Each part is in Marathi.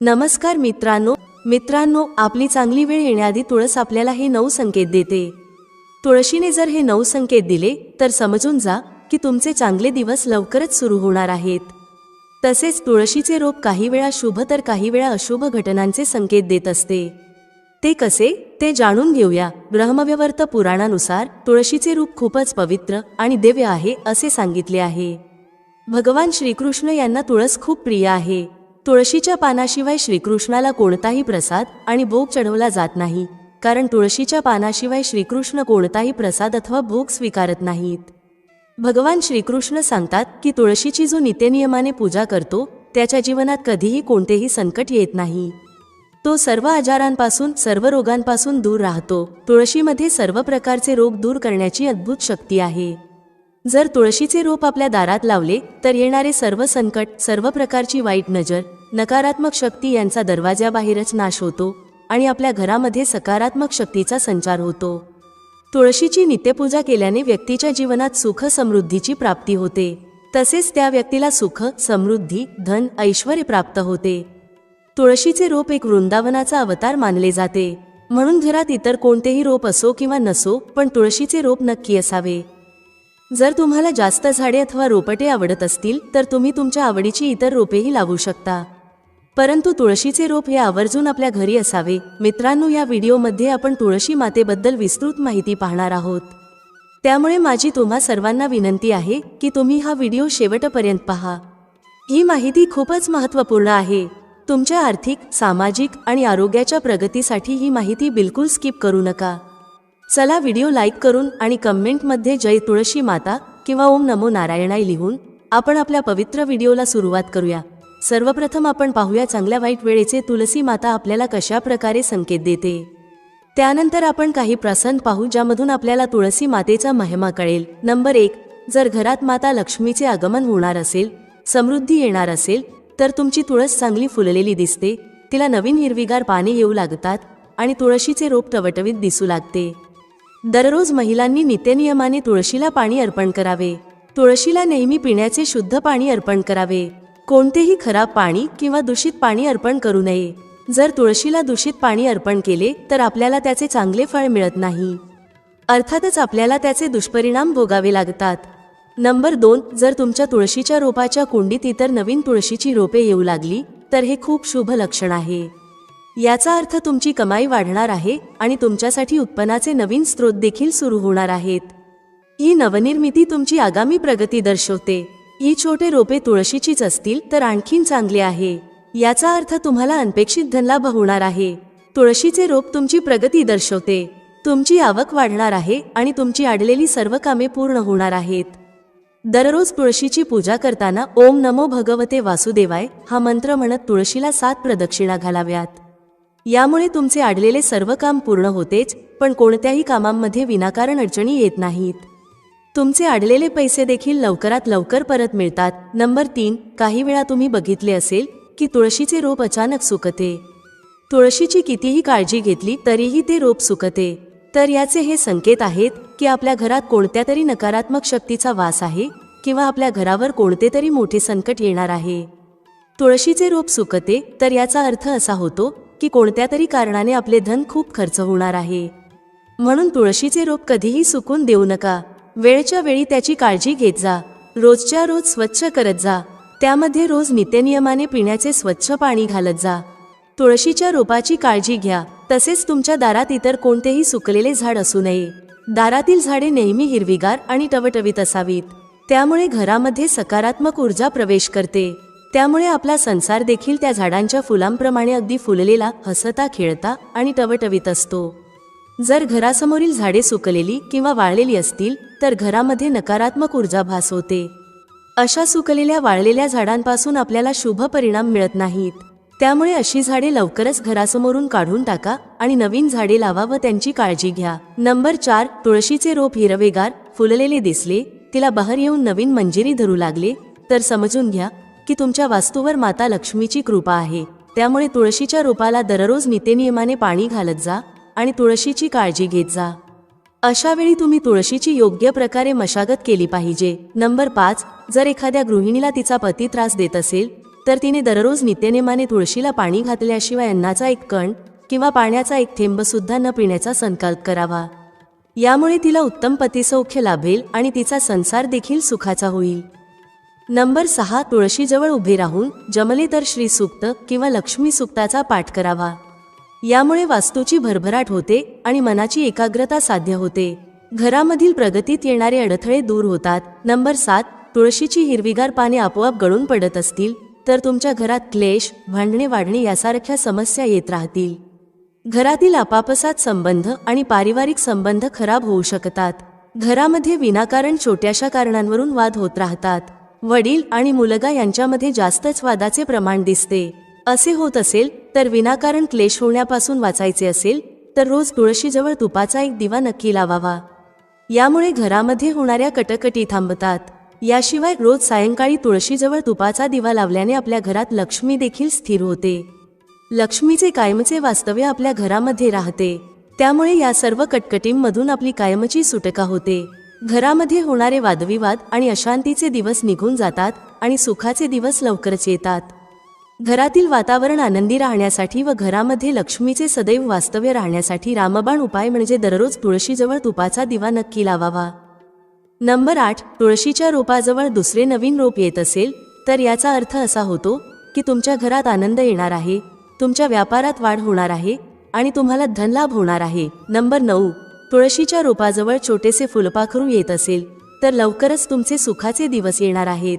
नमस्कार मित्रांनो, आपली चांगली वेळ येण्याआधी तुळस आपल्याला हे 9 संकेत देते। तुळशीने जर हे 9 संकेत दिले तर समजून जा की तुमचे चांगले दिवस लवकरच सुरू होणार आहेत। तसेच तुळशीचे रोप काही वेळा शुभ तर काही वेळा अशुभ घटनांचे संकेत देत असते। ते कसे ते जाणून घेऊया। ब्रह्मवैवर्त पुराणानुसार तुळशीचे रूप खूपच पवित्र आणि दिव्य आहे असे सांगितले आहे। भगवान श्रीकृष्ण यांना तुळस खूप प्रिय आहे। तुळशीच्या पानाशिवाय श्रीकृष्णाला कोणताही प्रसाद आणि भोग चढवला जात नाही, कारण तुळशीच्या पानाशिवाय श्रीकृष्ण कोणताही प्रसाद अथवा भोग स्वीकारत नाहीत। भगवान श्रीकृष्ण सांगतात की तुळशीची जो नित्यनियमाने पूजा करतो त्याच्या जीवनात कधीही कोणतेही संकट येत नाही। तो सर्व आजारांपासून सर्व रोगांपासून दूर राहतो। तुळशीमध्ये सर्व प्रकारचे रोग दूर करण्याची अद्भुत शक्ती आहे। जर तुळशीचे रोप आपल्या दारात लावले तर येणारे सर्व संकट, सर्व प्रकारची वाईट नजर, नकारात्मक शक्ती यांचा दरवाजाबाहेरच नाश होतो आणि आपल्या घरामध्ये सकारात्मक शक्तीचा संचार होतो। तुळशीची नित्यपूजा केल्याने व्यक्तीच्या जीवनात सुख समृद्धीची प्राप्ती होते। तसेच त्या व्यक्तीला सुख, समृद्धी, धन, ऐश्वर्य प्राप्त होते। तुळशीचे रोप एक वृंदावनाचा अवतार मानले जाते। म्हणून घरात इतर कोणतेही रोप असो किंवा नसो, पण तुळशीचे रोप नक्की असावे। जर तुम्हाला जास्त झाडे अथवा रोपटे आवडत असतील तर तुम्ही तुमच्या आवडीची इतर रोपेही लावू शकता, परंतु तुळशीचे रोप हे आवर्जून आपल्या घरी असावे। मित्रांनो, या व्हिडिओमध्ये आपण तुळशी मातेबद्दल विस्तृत माहिती पाहणार आहोत। त्यामुळे माझी तुम्हा सर्वांना विनंती आहे की तुम्ही हा व्हिडिओ शेवटपर्यंत पहा। ही माहिती खूपच महत्त्वपूर्ण आहे। तुमच्या आर्थिक, सामाजिक आणि आरोग्याच्या प्रगतीसाठी ही माहिती बिलकुल स्किप करू नका। चला व्हिडिओ लाईक करून आणि कमेंटमध्ये जय तुळशी माता किंवा ओम नमो नारायणाय लिहून आपण आपल्या पवित्र व्हिडिओला सुरुवात करूया। सर्वप्रथम आपण पाहूया चांगल्या वाईट वेळेचे तुळशी माता आपल्याला कशा प्रकारे संकेत देते। त्यानंतर आपण काही प्रसंग पाहू ज्यामधून आपल्याला तुळशी मातेचा महिमा कळेल। नंबर 1, जर घरात माता लक्ष्मीचे आगमन होणार असेल, समृद्धी येणार असेल तर तुमची तुळस चांगली फुललेली दिसते, तिला नवीन हिरवीगार पाने येऊ लागतात आणि तुळशीचे रोप टवटवीत दिसू लागते। दररोज महिलांनी नित्यनियमाने तुळशीला पाणी अर्पण करावे। तुळशीला नेहमी पिण्याचे शुद्ध पाणी अर्पण करावे। कोणतेही खराब पाणी किंवा दूषित पाणी अर्पण करू नये। जर तुळशीला दूषित पाणी अर्पण केले तर आपल्याला त्याचे चांगले फळ मिळत नाही, अर्थातच आपल्याला त्याचे दुष्परिणाम भोगावे लागतात। नंबर 2, जर तुमच्या तुळशीच्या रोपाच्या कुंडीत इतर नवीन तुळशीची रोपे येऊ लागली तर हे खूप शुभ लक्षण आहे। याचा अर्थ तुमची कमाई वाढणार आहे आणि तुमच्यासाठी उत्पन्नाचे नवीन स्रोत देखील सुरू होणार आहेत। ही नवनिर्मिती तुमची आगामी प्रगती दर्शवते। ही छोटे रोपे तुळशीचीच असतील तर आणखीन चांगले आहे। याचा अर्थ तुम्हाला अनपेक्षित धनलाभ होणार आहे। तुळशीचे रोप तुमची प्रगती दर्शवते। तुमची आवक वाढणार आहे आणि तुमची अडलेली सर्व कामे पूर्ण होणार आहेत। दररोज तुळशीची पूजा करताना ओम नमो भगवते वासुदेवाय हा मंत्र म्हणत तुळशीला 7 प्रदक्षिणा घालाव्यात। यामुळे तुमचे अडलेले सर्व काम पूर्ण होतेच, पण कोणत्याही कामांमध्ये विनाकारण अडचणी येत नाहीत। तुमचे अडलेले पैसे देखील लवकरात लवकर परत मिळतात। नंबर 3, काही वेळा तुम्ही बघितले असेल की तुळशीचे रोप अचानक सुकते। तुळशीची कितीही काळजी घेतली तरीही ते रोप सुकते, तर याचे हे संकेत आहेत की आपल्या घरात कोणत्या तरी नकारात्मक शक्तीचा वास आहे किंवा आपल्या घरावर कोणते तरी मोठे संकट येणार आहे। तुळशीचे रोप सुकते तर याचा अर्थ असा होतो की कोणत्या तरी कारणाने आपले धन खूप खर्च होणार आहे। म्हणून तुळशीचे रोप कधीही सुकून देऊ नका। वेळच्या वेळी त्याची काळजी घेत जा। रोजच्या रोज स्वच्छ करत जा। त्यामध्ये रोज नित्यनियमाने पिण्याचे स्वच्छ पाणी घालत जा। तुळशीच्या रोपाची काळजी घ्या। तसेच तुमच्या दारात इतर कोणतेही सुकलेले झाड असू नये। दारातील झाडे नेहमी हिरवीगार आणि टवटवीत असावीत। त्यामुळे घरामध्ये सकारात्मक ऊर्जा प्रवेश करते। त्यामुळे आपला संसार देखील त्या झाडांच्या फुलांप्रमाणे अगदी फुललेला, हसता, खेळता आणि टवटवीत असतो। जर घरासमोरील झाडे सुकलेली किंवा वाळलेली असतील तर घरामध्ये नकारात्मक ऊर्जा भास होते। अशा सुकलेल्या, वाळलेल्या झाडांपासून आपल्याला शुभ परिणाम मिळत नाहीत। त्यामुळे अशी झाडे लवकरच घरासमोरून काढून टाका आणि नवीन झाडे लावा व त्यांची काळजी घ्या। नंबर 4, तुळशीचे रोप हिरवेगार, फुललेले दिसले, तिला बहर येऊन नवीन मंजिरी धरू लागले तर समजून घ्या की तुमच्या वास्तूवर माता लक्ष्मीची कृपा आहे। त्यामुळे तुळशीच्या रोपाला दररोज नित्यनियमाने पाणी घालत जा आणि तुळशीची काळजी घेत जा। अशा वेळी तुम्ही तुळशीची योग्य प्रकारे मशागत केली पाहिजे। नंबर 5, जर एखाद्या गृहिणीला तिचा पती त्रास देत असेल तर तिने दररोज नित्यनेमाने तुळशीला पाणी घातल्याशिवाय अन्नाचा एक कण किंवा पाण्याचा एक थेंब सुद्धा न पिण्याचा संकल्प करावा. यामुळे तिला उत्तम पतिसौख्य लाभेल आणि तिचा संसार देखील सुखाचा होईल. नंबर 6, तुळशीजवळ उभे राहून जमले तर श्री सूक्त किंवा लक्ष्मी सूक्ताचा पाठ करावा. यामुळे वास्तूची भरभराट होते आणि मनाची एकाग्रता साध्य होते. घरामधील प्रगतीत येणारे अडथळे दूर होतात. नंबर 7, तुळशीची हिरवीगार पाने आपोआप गळून पडत असतील तर तुमच्या घरात क्लेश, भांडणे वाढणे यासारख्या समस्या येत राहतील. घरातील आपापसात संबंध आणि पारिवारिक संबंध खराब होऊ शकतात. घरामध्ये विनाकारण छोट्याशा कारणांवरून वाद होत राहतात. वडील आणि मुलगा यांच्यामध्ये जास्तच वादाचे प्रमाण दिसते. असे होत असेल तर विनाकारण क्लेश होण्यापासून वाचायचे असेल तर रोज तुळशीजवळ तुपाचा एक दिवा नक्की लावावा. यामुळे घरामध्ये होणाऱ्या कटकटी थांबतात. याशिवाय रोज सायंकाळी तुळशीजवळ तुपाचा दिवा लावल्याने आपल्या घरात लक्ष्मी देखील स्थिर होते. लक्ष्मीचे कायमचे वास्तव्य आपल्या घरामध्ये राहते. त्यामुळे या सर्व कटकटींमधून आपली कायमची सुटका होते. घरामध्ये होणारे वादविवाद आणि अशांतीचे दिवस निघून जातात आणि सुखाचे दिवस लवकरच येतात. घरातील वातावरण आनंदी राहण्यासाठी व घरामध्ये लक्ष्मीचे सदैव वास्तव्य राहण्यासाठी रामबाण उपाय म्हणजे दररोज तुळशीजवळ तुपाचा दिवा नक्की लावावा. नंबर 8, तुळशीच्या रोपाजवळ दुसरे नवीन रोप येत असेल तर याचा अर्थ असा होतो की तुमच्या घरात आनंद येणार आहे, तुमच्या व्यापारात वाढ होणार आहे आणि तुम्हाला धनलाभ होणार आहे. नंबर 9, तुळशीच्या रोपाजवळ छोटेसे फुलपाखरू येत असेल तर लवकरच तुमचे सुखाचे दिवस येणार आहेत.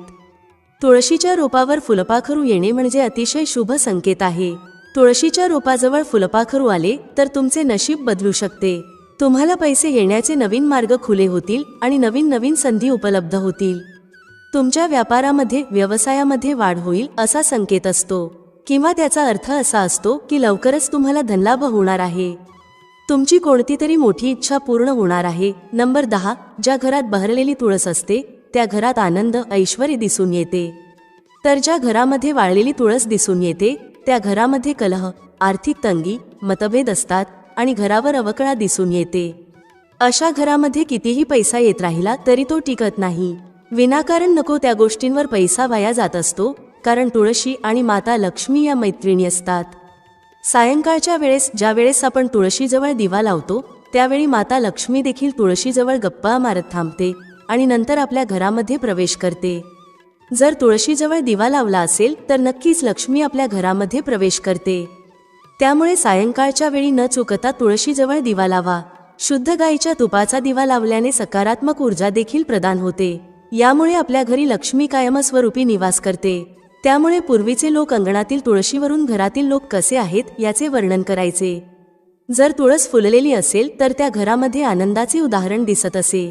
तुळशीच्या रोपावर फुलपाखरू येणे म्हणजे अतिशय शुभ संकेत आहे. तुळशीच्या रोपाजवळ फुलपाखरू आले तर तुमचे नशीब बदलू शकते. तुम्हाला पैसे येण्याचे नवीन मार्ग खुले होतील आणि नवीन नवीन संधी उपलब्ध होतील. तुमच्या व्यापारामध्ये, व्यवसायामध्ये वाढ होईल असा संकेत असतो किंवा त्याचा अर्थ असा असतो की लवकरच तुम्हाला धनलाभ होणार आहे. तुमची कोणती तरी मोठी इच्छा पूर्ण होणार आहे. नंबर 10, ज्या घरात बहरलेली तुळस असते त्या घरात आनंद, ऐश्वर्य दिसून येते. तर ज्या घरामध्ये वाळलेली तुळस दिसून येते त्या घरामध्ये कलह, आर्थिक तंगी, मतभेद असतात आणि घरावर अवकळा दिसून येते. अशा घरामध्ये कितीही पैसा येत राहिला तरी तो टिकत नाही. विनाकारण नको त्या गोष्टींवर पैसा वाया जात असतो, कारण तुळशी आणि माता लक्ष्मी या मैत्रिणी असतात. सायंकाळच्या वेळेस ज्यावेळेस आपण तुळशीजवळ दिवा लावतो त्यावेळी माता लक्ष्मी देखील तुळशीजवळ गप्पा मारत थांबते आणि नंतर आपल्या घरामध्ये प्रवेश करते. जर तुळशीजवळ दिवा लावला असेल तर नक्कीच लक्ष्मी आपल्या घरामध्ये प्रवेश करते. त्यामुळे सायंकाळच्या वेळी न चुकता तुळशीजवळ दिवा लावा. शुद्ध गाईच्या तुपाचा दिवा लावल्याने सकारात्मक ऊर्जा देखील प्रदान होते. यामुळे आपल्या घरी लक्ष्मी कायमस्वरूपी निवास करते. त्यामुळे पूर्वीचे लोक अंगणातील तुळशीवरून घरातील लोक कसे आहेत याचे वर्णन करायचे. जर तुळस फुललेली असेल तर त्या घरामध्ये आनंदाचे उदाहरण दिसत असे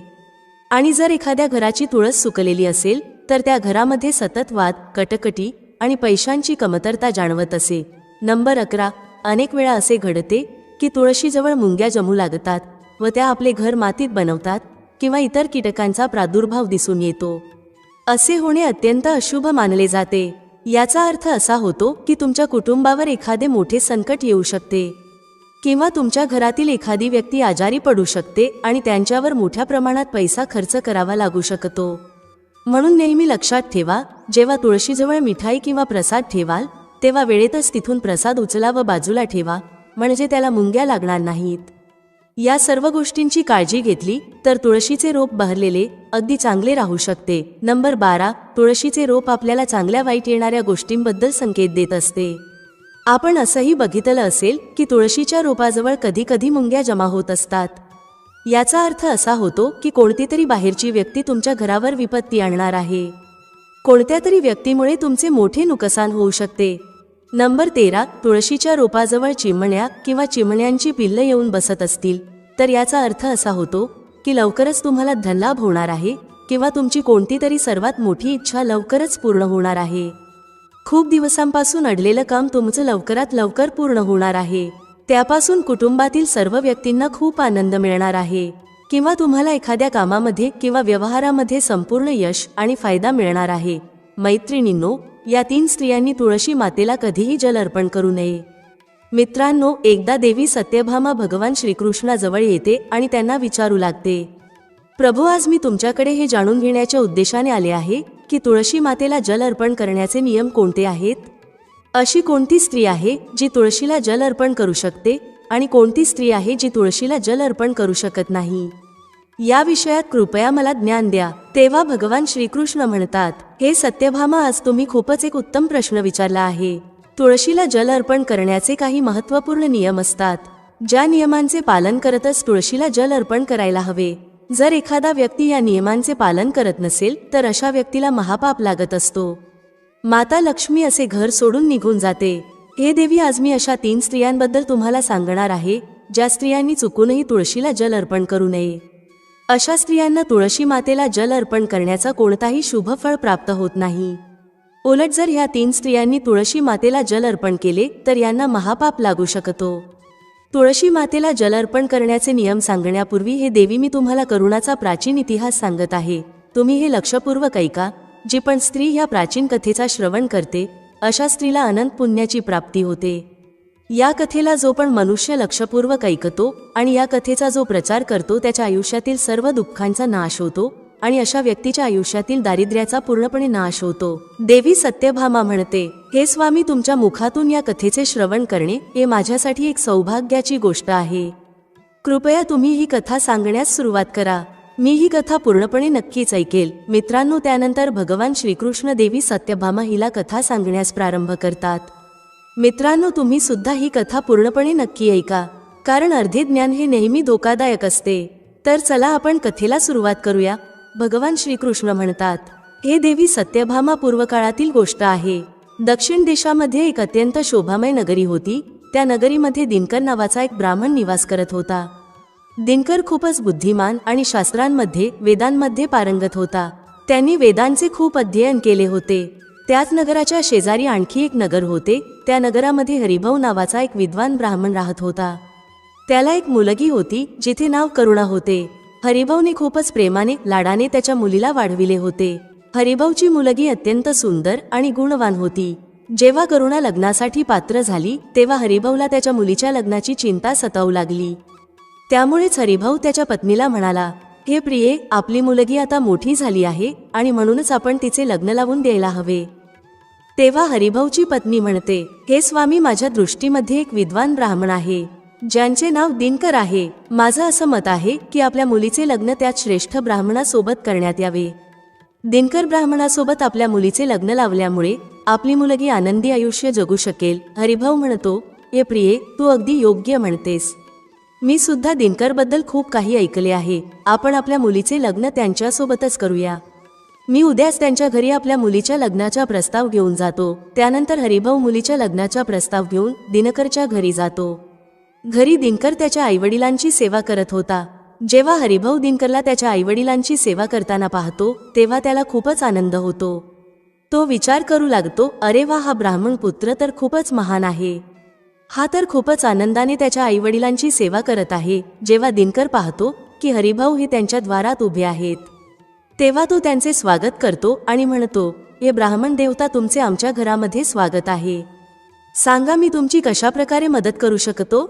आणि जर एखाद्या घराची तुळस सुकलेली असेल तर त्या घरामध्ये सतत वाद, कटकटी आणि पैशांची कमतरता जाणवत असे. नंबर 11, अनेक वेळा असे घडते की तुळशीजवळ मुंग्या जमू लागतात व त्या आपले घर मातीत बनवतात किंवा इतर कीटकांचा प्रादुर्भाव दिसून येतो. असे होणे अत्यंत अशुभ मानले जाते. याचा अर्थ असा होतो की तुमच्या कुटुंबावर एखादे मोठे संकट येऊ शकते किंवा तुमच्या घरातील एखादी व्यक्ती आजारी पडू शकते आणि त्यांच्यावर मोठ्या प्रमाणात पैसा खर्च करावा लागू शकतो. म्हणून नेहमी लक्षात ठेवा, जेव्हा तुळशीजवळ मिठाई किंवा प्रसाद ठेवाल तेव्हा वेळेतच तिथून प्रसाद उचला व बाजूला ठेवा, म्हणजे त्याला मुंग्या लागणार नाहीत. या सर्व गोष्टींची काळजी घेतली तर तुळशीचे रोप बहरलेले अगदी चांगले राहू शकते. नंबर 12, तुळशीचे रोप आपल्याला चांगल्या वाईट येणाऱ्या गोष्टींबद्दल संकेत देत असते. आपण असंही बघितलं असेल की तुळशीच्या रोपाजवळ कधी कधी मुंग्या जमा होत असतात. याचा अर्थ असा होतो की कोणती तरी बाहेरची व्यक्ती तुमच्या घरावर विपत्ती आणणार आहे. कोणत्या तरी व्यक्तीमुळे तुमचे मोठे नुकसान होऊ शकते. नंबर 13, तुळशीच्या रोपाजवळ चिमण्या किंवा चिमण्यांची पिल्लं येऊन बसत असतील तर याचा अर्थ असा होतो की लवकरच तुम्हाला धनलाभ होणार आहे किंवा तुमची कोणती तरी सर्वात मोठी इच्छा लवकरच पूर्ण होणार आहे. खूप दिवसांपासून अडलेलं काम तुमचं लवकरात लवकर पूर्ण होणार आहे. त्यापासून कुटुंबातील सर्व व्यक्तींना खूप आनंद मिळणार आहे किंवा तुम्हाला एखाद्या कामामध्ये किंवा व्यवहारामध्ये संपूर्ण यश आणि फायदा मिळणार आहे. मैत्रिणींनो, या 3 स्त्रियांनी तुळशी मातेला कधीही जल अर्पण करू नये. मित्रांनो, एकदा देवी सत्यभामा भगवान श्रीकृष्णाजवळ येते आणि त्यांना विचारू लागते, प्रभू, आज मी तुमच्याकडे हे जाणून घेण्याच्या उद्देशाने आले आहे की तुळशी मातेला जल अर्पण करण्याचे नियम कोणते आहेत? अशी कोणती स्त्री आहे जी तुळशीला जल अर्पण करू शकते आणि कोणती स्त्री आहे जी तुळशीला जल अर्पण करू शकत नाही? या विषयात कृपया मला ज्ञान द्या. तेव्हा भगवान श्रीकृष्ण म्हणतात, हे सत्यभामा, आज तुम्ही खूपच एक उत्तम प्रश्न विचारला आहे. तुळशीला जल अर्पण करण्याचे काही महत्त्वपूर्ण नियम असतात, ज्या नियमांचे पालन करतच तुळशीला जल अर्पण करायला हवे. जर एखादा व्यक्ती या नियमांचे पालन करत नसेल तर अशा व्यक्तीला महापाप लागत असतो. माता लक्ष्मी असे घर सोडून निघून जाते. हे देवी, आज मी अशा 3 स्त्रियांबद्दल तुम्हाला सांगणार आहे, ज्या स्त्रियांनी चुकूनही तुळशीला जल अर्पण करू नये. अशा स्त्रियांना तुळशी मातेला जल अर्पण करण्याचा कोणताही शुभ फळ प्राप्त होत नाही. उलट जर ह्या 3 स्त्रियांनी तुळशी मातेला जल अर्पण केले तर यांना महापाप लागू शकतो. तुळशी मातेला जल अर्पण करण्याचे नियम सांगण्यापूर्वी हे देवी, मी तुम्हाला करुणाचा प्राचीन इतिहास सांगत आहे. तुम्ही हे लक्षपूर्वक ऐका. जी पण स्त्री ह्या प्राचीन कथेचा श्रवण करते अशा स्त्रीला अनंत पुण्याची प्राप्ती होते. या कथेला जो पण मनुष्य लक्षपूर्वक ऐकतो आणि या कथेचा जो प्रचार करतो त्याच्या आयुष्यातील सर्व दुःखांचा नाश होतो आणि अशा व्यक्तीच्या आयुष्यातील दारिद्र्याचा पूर्णपणे नाश होतो. देवी सत्यभामा म्हणते, हे स्वामी, तुमच्या मुखातून या कथेचे श्रवण करणे हे माझ्यासाठी एक सौभाग्याची गोष्ट आहे. कृपया तुम्ही ही कथा सांगण्यास सुरुवात करा. मी ही कथा पूर्णपणे नक्कीच ऐकेल. मित्रांनो, त्यानंतर भगवान श्रीकृष्ण देवी सत्यभामा हिला कथा सांगण्यास प्रारंभ करतात. मित्रांनो, तुम्ही सुद्धा ही कथा पूर्णपणे नक्की ऐका, कारण अर्धे ज्ञान हे नेहमी धोकादायक असते. तर चला आपण कथेला सुरुवात करूया. भगवान श्रीकृष्ण म्हणतात, हे देवी सत्यभामा, पूर्वकाळातील गोष्ट आहे. दक्षिण देशामध्ये एक अत्यंत शोभामय नगरी होती. त्या नगरीमध्ये दिनकर नावाचा एक ब्राह्मण निवास करत होता. दिनकर खूपच बुद्धिमान आणि शास्त्रांमध्ये, वेदांमध्ये पारंगत होता. त्यांनी वेदांचे खूप अध्ययन केले होते. त्याच नगराच्या शेजारी आणखी एक नगर होते. त्या नगरामध्ये हरिभाऊ नावाचा एक विद्वान ब्राह्मण राहत होता. त्याला एक मुलगी होती जिथे नाव करुणा होते. हरिभाऊने खूपच प्रेमाने, लाडाने त्याच्या मुलीला वाढविले होते. हरिभाऊची मुलगी अत्यंत सुंदर आणि गुणवान होती. जेव्हा करुणा लग्नासाठी पात्र झाली तेव्हा हरिभाऊला त्याच्या मुलीच्या लग्नाची चिंता सतावू लागली. त्यामुळेच हरिभाऊ त्याच्या पत्नीला म्हणाला, हे प्रिये, आपली मुलगी आता मोठी झाली आहे आणि म्हणूनच आपण तिचे लग्न लावून द्यायला हवे. तेव्हा हरिभाऊची पत्नी म्हणते, हे स्वामी, माझ्या दृष्टीमध्ये एक विद्वान ब्राह्मण आहे ज्यांचे नाव दिनकर आहे. माझं असं मत आहे की आपल्या मुलीचे लग्न त्याच श्रेष्ठ ब्राह्मणासोबत करण्यात यावे. दिनकर ब्राह्मणासोबत आपल्या मुलीचे लग्न लावल्यामुळे आपली मुलगी आनंदी आयुष्य जगू शकेल. हरिभाऊ म्हणतो, हे प्रिये, तू अगदी योग्य म्हणतेस. मी सुद्धा दिनकरबद्दल खूप काही ऐकले आहे. आपण आपल्या मुलीचे लग्न त्यांच्यासोबतच करूया. मी उद्याच त्यांच्या घरी आपल्या मुलीच्या लग्नाचा प्रस्ताव घेऊन जातो. त्यानंतर हरिभाऊ मुलीच्या लग्नाचा प्रस्ताव घेऊन दिनकरच्या घरी जातो. घरी दिनकर त्याच्या आईवडिलांची सेवा करत होता. जेव्हा हरिभाऊ दिनकरला त्याच्या आईवडिलांची सेवा करताना पाहतो तेव्हा त्याला खूपच आनंद होतो. तो विचार करू लागतो, अरे वा, हा ब्राह्मण पुत्र तर खूपच महान आहे. हा तर खूपच आनंदाने त्याच्या आईवडिलांची सेवा करत आहे. जेव्हा दिनकर पाहतो की हरिभाऊ हे त्यांच्या द्वारात उभे आहेत तेव्हा तो त्यांचे स्वागत करतो आणि म्हणतो, हे ब्राह्मण देवता, तुमचे आमच्या घरामध्ये स्वागत आहे. सांगा, मी तुमची कशा प्रकारे मदत करू शकतो?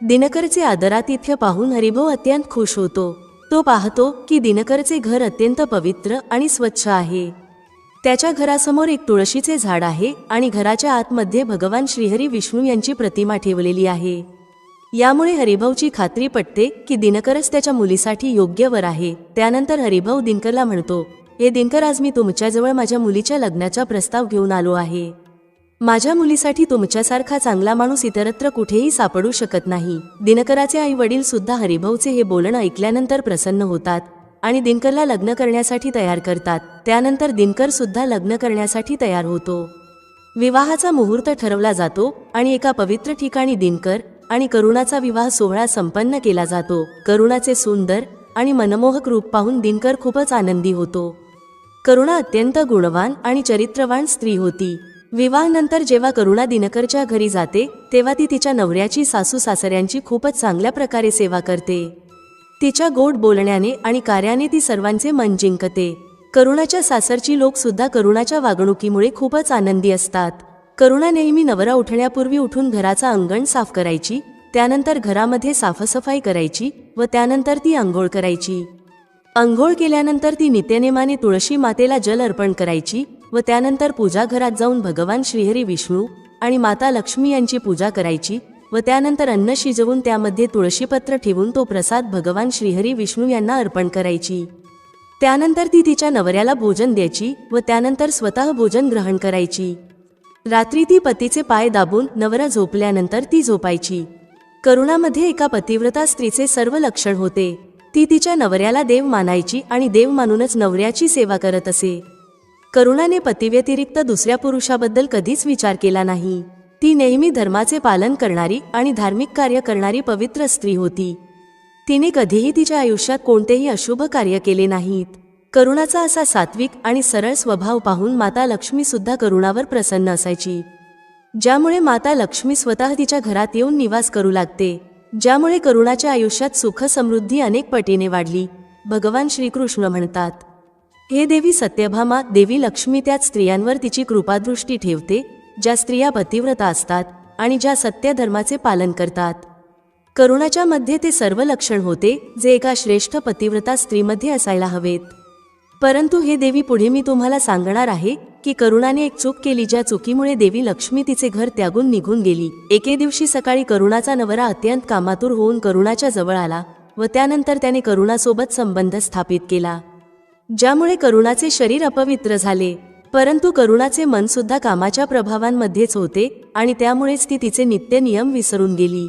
दिनकरचे आदरातिथ्य पाहून हरिभाऊ अत्यंत खुश होतो. तो पाहतो की दिनकरचे घर अत्यंत पवित्र आणि स्वच्छ आहे. त्याच्या घरासमोर एक तुळशीचे झाड आहे आणि घराच्या आतमध्ये भगवान श्रीहरी विष्णू यांची प्रतिमा ठेवलेली आहे. यामुळे हरिभाऊची खात्री पटते की दिनकरच त्याच्या मुलीसाठी योग्य वर आहे. त्यानंतर हरिभाऊ दिनकरला म्हणतो, हे दिनकर, आज मी तुमच्याजवळ माझ्या मुलीच्या लग्नाचा प्रस्ताव घेऊन आलो आहे. माझ्या मुलीसाठी तुमच्यासारखा चांगला माणूस इतरत्र कुठेही सापडू शकत नाही. दिनकराचे आई वडील सुद्धा हरिभाऊचे हे बोलणं ऐकल्यानंतर प्रसन्न होतात आणि दिनकरला लग्न करण्यासाठी तयार करतात. त्यानंतर दिनकर सुद्धा लग्न करण्यासाठी तयार होतो. विवाहाचा मुहूर्त ठरवला जातो आणि एका पवित्र ठिकाणी दिनकर आणि करुणाचा विवाह सोहळा संपन्न केला जातो. करुणाचे सुंदर आणि मनमोहक रूप पाहून दिनकर खूपच आनंदी होतो. करुणा अत्यंत गुणवान आणि चरित्रवान स्त्री होती. विवाहानंतर जेव्हा करुणा दिनकरच्या घरी जाते तेव्हा ती तिच्या नवऱ्याची, सासू सासऱ्यांची खूपच चांगल्या प्रकारे सेवा करते. तिच्या गोड बोलण्याने आणि कार्याने ती सर्वांचे मन जिंकते. करुणाच्या सासरची लोक सुद्धा करुणाच्या वागणुकीमुळे खूपच आनंदी असतात. करुणा नेहमी नवरा उठण्यापूर्वी उठून घराचा अंगण साफ करायची. त्यानंतर घरामध्ये साफसफाई करायची व त्यानंतर ती आंघोळ करायची. अंघोळ केल्यानंतर ती नित्यनेमाने तुळशी मातेला जल अर्पण करायची व त्यानंतर पूजा घरात जाऊन भगवान श्रीहरी विष्णू आणि माता लक्ष्मी यांची पूजा करायची व त्यानंतर अन्न शिजवून त्यामध्ये तुळशीपत्र ठेवून तो प्रसाद भगवान श्रीहरी विष्णू यांना अर्पण करायची। त्यानंतर ती तिच्या नवऱ्याला भोजन द्यायची व त्यानंतर स्वतः भोजन ग्रहण करायची। रात्री ती पतीचे पाय दाबून नवरा झोपल्यानंतर ती झोपायची। करुणामध्ये एका पतिव्रता स्त्रीचे सर्व लक्षण होते। ती तिच्या नवऱ्याला देव मानायची आणि देव मानूनच नवऱ्याची सेवा करत असे। करुणाने पतीव्यतिरिक्त दुसऱ्या पुरुषाबद्दल कधीच विचार केला नाही। ती नेहमी धर्माचे पालन करणारी आणि धार्मिक कार्य करणारी पवित्र स्त्री होती। तिने कधीही तिच्या आयुष्यात कोणतेही अशुभ कार्य केले नाहीत। करुणाचा असा सात्विक आणि सरळ स्वभाव पाहून माता लक्ष्मी सुद्धा करुणावर प्रसन्न असायची, ज्यामुळे माता लक्ष्मी स्वतः तिच्या घरात येऊन निवास करू लागते, ज्यामुळे करुणाच्या आयुष्यात सुख समृद्धी अनेक पटीने वाढली। भगवान श्रीकृष्ण म्हणतात, हे देवी सत्यभामा, देवी लक्ष्मी त्याच स्त्रियांवर तिची कृपादृष्टी ठेवते ज्या स्त्रिया पतिव्रता असतात आणि ज्या सत्य धर्माचे पालन करतात। करुणाच्या मध्ये ते सर्व लक्षण होते जे एका श्रेष्ठ पतिव्रता स्त्रीमध्ये असायला हवेत। परंतु हे देवी, पुढे मी तुम्हाला सांगणार आहे की करुणाने एक चूक केली, ज्या चुकीमुळे देवी लक्ष्मी तिचे घर त्यागून निघून गेली। एके दिवशी सकाळी करुणाचा नवरा अत्यंत कामातूर होऊन करुणाच्या जवळ आला व त्यानंतर त्याने करुणासोबत संबंध स्थापित केला, ज्यामुळे करुणाचे शरीर अपवित्र झाले। परंतु करुणाचे मन सुद्धा कामाच्या प्रभावांमध्येच होते आणि त्यामुळेच ती तिचे नित्य नियम विसरून गेली।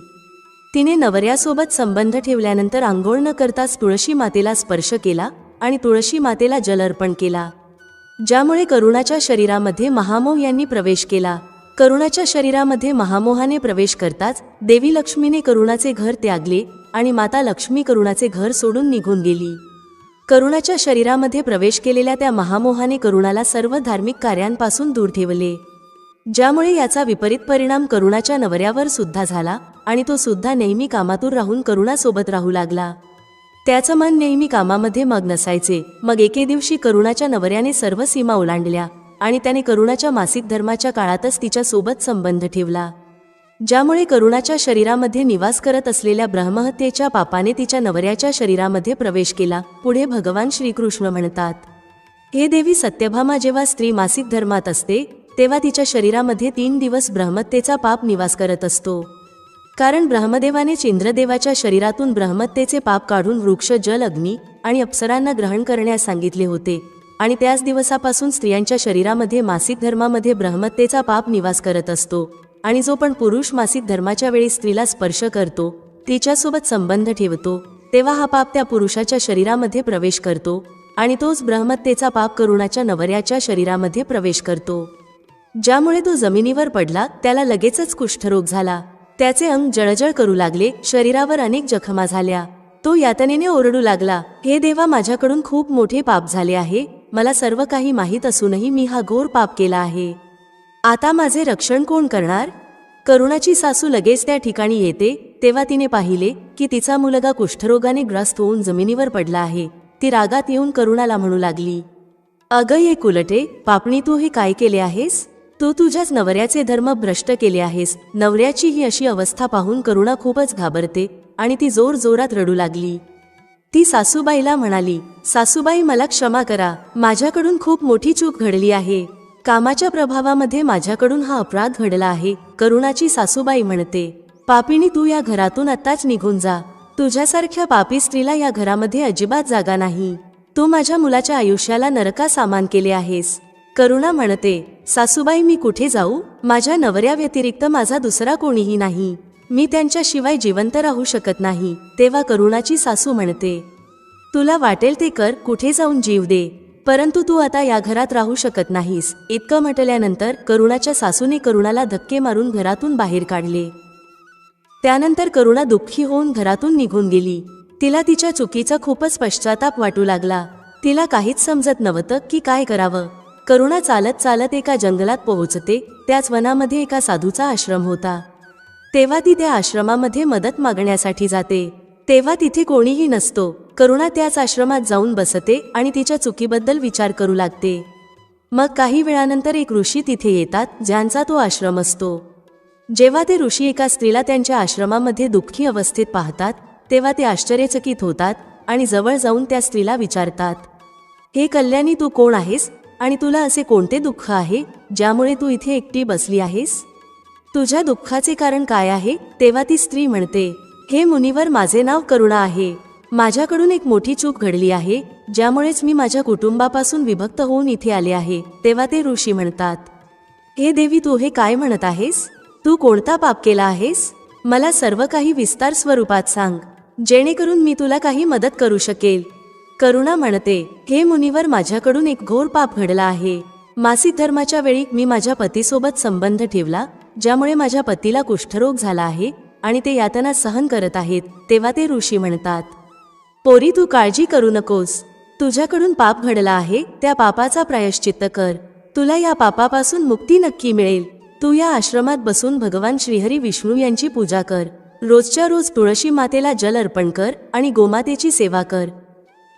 तिने नवऱ्यासोबत संबंध ठेवल्यानंतर आंघोळ न करताच तुळशी मातेला स्पर्श केला आणि तुळशी मातेला जल अर्पण केला, ज्यामुळे करुणाच्या शरीरामध्ये महामोह यांनी प्रवेश केला। करुणाच्या शरीरामध्ये महामोहाने प्रवेश करताच देवी लक्ष्मीने करुणाचे घर त्यागले आणि माता लक्ष्मी करुणाचे घर सोडून निघून गेली। करुणाच्या शरीरामध्ये प्रवेश केलेल्या त्या महामोहाने करुणाला सर्व धार्मिक कार्यांपासून दूर ठेवले, ज्यामुळे याचा विपरीत परिणाम करुणाच्या नवऱ्यावर सुद्धा झाला आणि तो सुद्धा नेहमी कामातूर राहून करुणासोबत राहू लागला। त्याचं मन नेहमी कामामध्ये मग्न असायचे। मग एके दिवशी करुणाच्या नवऱ्याने सर्व सीमा ओलांडल्या आणि त्याने करुणाच्या मासिक धर्माच्या काळातच तिच्या सोबत संबंध ठेवला, ज्यामुळे करुणाच्या शरीरामध्ये निवास करत असलेल्या ब्रह्महत्येच्या पापाने तिच्या नवऱ्याच्या शरीरामध्ये प्रवेश केला। पुढे भगवान श्रीकृष्ण म्हणतात, हे देवी सत्यभामा, जेव्हा स्त्री मासिक धर्मात असते तेव्हा तिच्या शरीरामध्ये 3 दिवस ब्रह्महत्येचा पाप निवास करत असतो, कारण ब्रह्मदेवानेच इंद्रदेवाच्या शरीरातून ब्रह्महत्येचे पाप काढून वृक्ष, जल, अग्नी आणि अप्सरांना ग्रहण करण्यास सांगितले होते आणि त्याच दिवसापासून स्त्रियांच्या शरीरामध्ये मासिक धर्मामध्ये ब्रह्महत्येचा पाप निवास करत असतो आणि जो पण पुरुष मासिक धर्माच्या वेळी स्त्रीला स्पर्श करतो, तिच्यासोबत संबंध ठेवतो, तेव्हा हा पाप त्या पुरुषाच्या शरीरामध्ये प्रवेश करतो आणि तोच ब्रह्महत्येचा पाप करुणाच्या नवऱ्याच्या शरीरामध्ये प्रवेश करतो, ज्यामुळे तो जमिनीवर पडला। त्याला लगेचच कुष्ठरोग झाला, त्याचे अंग जळजळ करू लागले, शरीरावर अनेक जखमा झाल्या। तो यातनेने ओरडू लागला, हे देवा, माझ्याकडून खूप मोठे पाप झाले आहे। मला सर्व काही माहीत असूनही मी हा घोर पाप केला आहे। आता माझे रक्षण कोण करणार? करुणाची सासू लगेच त्या ठिकाणी येते तेव्हा तिने पाहिले की तिचा मुलगा कुष्ठरोगाने ग्रस्त होऊन जमिनीवर पडला आहे। ती रागात येऊन करुणाला म्हणू लागली, अगं ये कुलटे, पापणी, तू हे काय केले आहेस? तू तुझ्याच नवऱ्याचे धर्म भ्रष्ट केले आहेस। नवऱ्याची ही अशी अवस्था पाहून करुणा खूपच घाबरते आणि ती जोर जोरात रडू लागली। ती सासूबाईला म्हणाली, सासूबाई, मला क्षमा करा, माझ्याकडून खूप मोठी चूक घडली आहे। कामाच्या प्रभावामध्ये माझ्याकडून हा अपराध घडला आहे। करुणाची सासूबाई म्हणते, पापिणी, तू या घरातून आत्ताच निघून जा। तुझ्यासारख्या पापी स्त्रीला या घरामध्ये अजिबात जागा नाही। तू माझ्या मुलाच्या आयुष्याला नरका सामान केले आहेस। करुणा म्हणते, सासूबाई, मी कुठे जाऊ? माझ्या नवऱ्या व्यतिरिक्त माझा दुसरा कोणीही नाही। मी त्यांच्याशिवाय जिवंत राहू शकत नाही। तेव्हा करुणाची सासू म्हणते, तुला वाटेल ते कर, कुठे जाऊन जीव दे, परंतु तू आता या घरात राहू शकत नाहीस। इतकं म्हटल्यानंतर करुणाच्या सासूने करुणाला धक्के मारून घरातून बाहेर काढले। त्यानंतर करुणा दुःखी होऊन घरातून निघून गेली। तिला तिच्या चुकीचा खूपच पश्चाताप वाटू लागला। तिला काहीच समजत नव्हतं की काय करावं। करुणा चालत चालत एका जंगलात पोहोचते। त्याच वनामध्ये एका साधूचा आश्रम होता। तेव्हा ती त्या आश्रमामध्ये मदत मागण्यासाठी जाते, तेव्हा तिथे कोणीही नसतो। करुणा त्याच आश्रमात जाऊन बसते आणि तिच्या चुकीबद्दल विचार करू लागते। मग काही वेळानंतर एक ऋषी तिथे येतात, ज्यांचा तो आश्रम असतो। जेव्हा ते ऋषी एका स्त्रीला त्यांच्या आश्रमामध्ये दुःखी अवस्थेत पाहतात तेव्हा ते आश्चर्यचकित होतात आणि जवळ जाऊन त्या स्त्रीला विचारतात, हे कल्याणी, तू कोण आहेस आणि तुला असे कोणते दुःख आहे ज्यामुळे तू इथे एकटी बसली आहेस? तुझ्या दुःखाचे कारण काय आहे? तेव्हा ती स्त्री म्हणते, हे मुनिवर, माझे नाव करुणा आहे. माझ्याकडून एक मोठी चूक घडली आहे, ज्यामुळेच मी माझ्या कुटुंबापासून विभक्त होऊन इथे आले आहे. तेव्हा ते ऋषी म्हणतात, हे देवी, तू हे काय म्हणत आहेस? तू कोणता पाप केला आहेस? मला सर्व काही विस्तार स्वरूपात सांग, जेणेकरून मी तुला काही मदत करू शकेल. करुणा म्हणते, हे मुनिवर, माझ्याकडून एक घोर पाप घडला आहे. मासिक धर्माच्या वेळी मी माझ्या पतीसोबत संबंध ठेवला, ज्यामुळे माझ्या पतीला कुष्ठरोग झाला आहे आणि ते यातना सहन करत आहेत. तेव्हा ते ऋषी म्हणतात, पोरी, तू काळजी करू नकोस. तुझ्याकडून पाप घडला आहे, त्या पापाचा प्रायश्चित्त कर. तुला या पापापासून मुक्ती नक्की मिळेल. तू या आश्रमात बसून भगवान श्रीहरी विष्णू यांची पूजा कर. रोजच्या रोज तुळशी मातेला जल अर्पण कर आणि गोमातेची सेवा कर.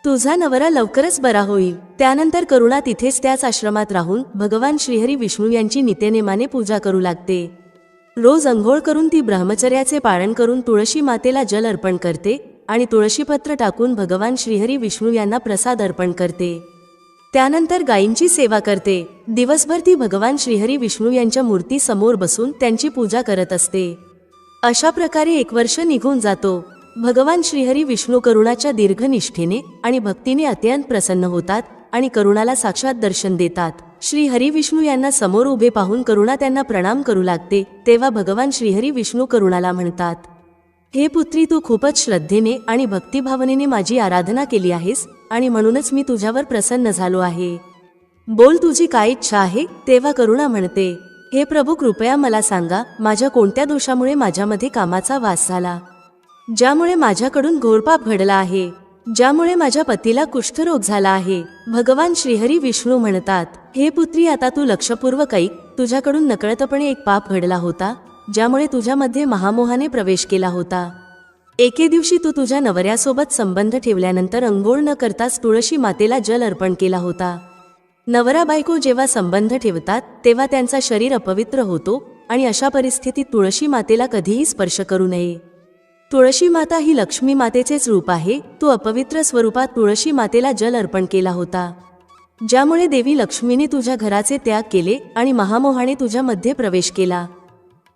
तुझा नवरा लवकरच बरा होईल. त्यानंतर करुणा तिथेच त्याच आश्रमात राहून भगवान श्रीहरी विष्णू यांची नित्यनेमाने पूजा करू लागते. रोज अंघोळ करून ती ब्रह्मचर्याचे पालन करून तुळशी मातेला जल अर्पण करते आणि तुळशीपत्र टाकून भगवान श्रीहरी विष्णू यांना प्रसाद अर्पण करते. त्यानंतर गायींची सेवा करते. दिवसभर ती भगवान श्रीहरी विष्णू यांच्या मूर्ती समोर बसून त्यांची पूजा करत असते. अशा प्रकारे 1 वर्ष निघून जातो. भगवान श्रीहरी विष्णू करुणाच्या दीर्घ निष्ठेने आणि भक्तीने अत्यंत प्रसन्न होतात आणि करुणाला साक्षात दर्शन देतात. श्री हरी विष्णू यांना समोर उभे पाहून करुणा त्यांना प्रणाम करू लागते. तेव्हा भगवान श्रीहरी विष्णू करुणाला म्हणतात, हे पुत्री, तू खूपच श्रद्धेने आणि भक्तिभावनेने माझी आराधना केली आहेस आणि म्हणूनच मी तुझ्यावर प्रसन्न झालो आहे. बोल, तुझी काय इच्छा आहे? तेव्हा करुणा म्हणते, हे प्रभू, कृपया मला सांगा, माझ्या कोणत्या दोषामुळे माझ्यामध्ये कामाचा वास झाला, ज्यामुळे माझ्याकडून घोरपाप घडला आहे, ज्यामुळे माझ्या पतीला कुष्ठरोग झाला आहे. भगवान श्रीहरी विष्णू म्हणतात, हे पुत्री, आता तू लक्षपूर्वक ऐक. तुझ्याकडून नकळतपणे एक पाप घडला होता, ज्यामुळे तुझ्यामध्ये महामोहाने प्रवेश केला होता. एके दिवशी तू तुझ्या नवऱ्यासोबत संबंध ठेवल्यानंतर अंघोळ न करताच तुळशी मातेला जल अर्पण केला होता. नवरा बायको जेव्हा संबंध ठेवतात तेव्हा त्यांचा शरीर अपवित्र होतो आणि अशा परिस्थितीत तुळशी मातेला कधीही स्पर्श करू नये. तुळशी माता ही लक्ष्मी मातेचेच रूप आहे. तू अपवित्र स्वरूपात तुळशी मातेला जल अर्पण केला होता, ज्यामुळे देवी लक्ष्मीने तुझ्या घराचे त्याग केले आणि महामोहाने तुझ्यामध्ये प्रवेश केला.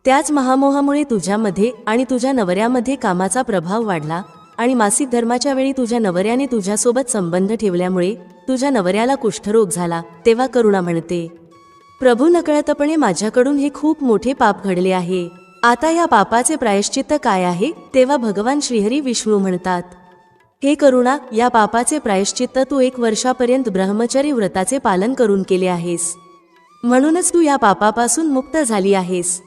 त्याच महामोहामुळे तुझ्यामध्ये आणि तुझ्या नवऱ्यामध्ये कामाचा प्रभाव वाढला आणि मासिक धर्माच्या वेळी तुझ्या नवऱ्याने तुझ्यासोबत संबंध ठेवल्यामुळे तुझ्या नवऱ्याला कुष्ठरोग झाला. तेव्हा करुणा म्हणते, प्रभू, नकळतपणे माझ्याकडून हे खूप मोठे पाप घडले आहे. आता या पापाचे प्रायश्चित्त काय आहे? तेव्हा भगवान श्रीहरी विष्णू म्हणतात, हे करुणा, या पापाचे प्रायश्चित्त तू 1 वर्षापर्यंत ब्रह्मचर्य व्रताचे पालन करून केले आहेस, म्हणूनच तू या पापापासून मुक्त झाली आहेस.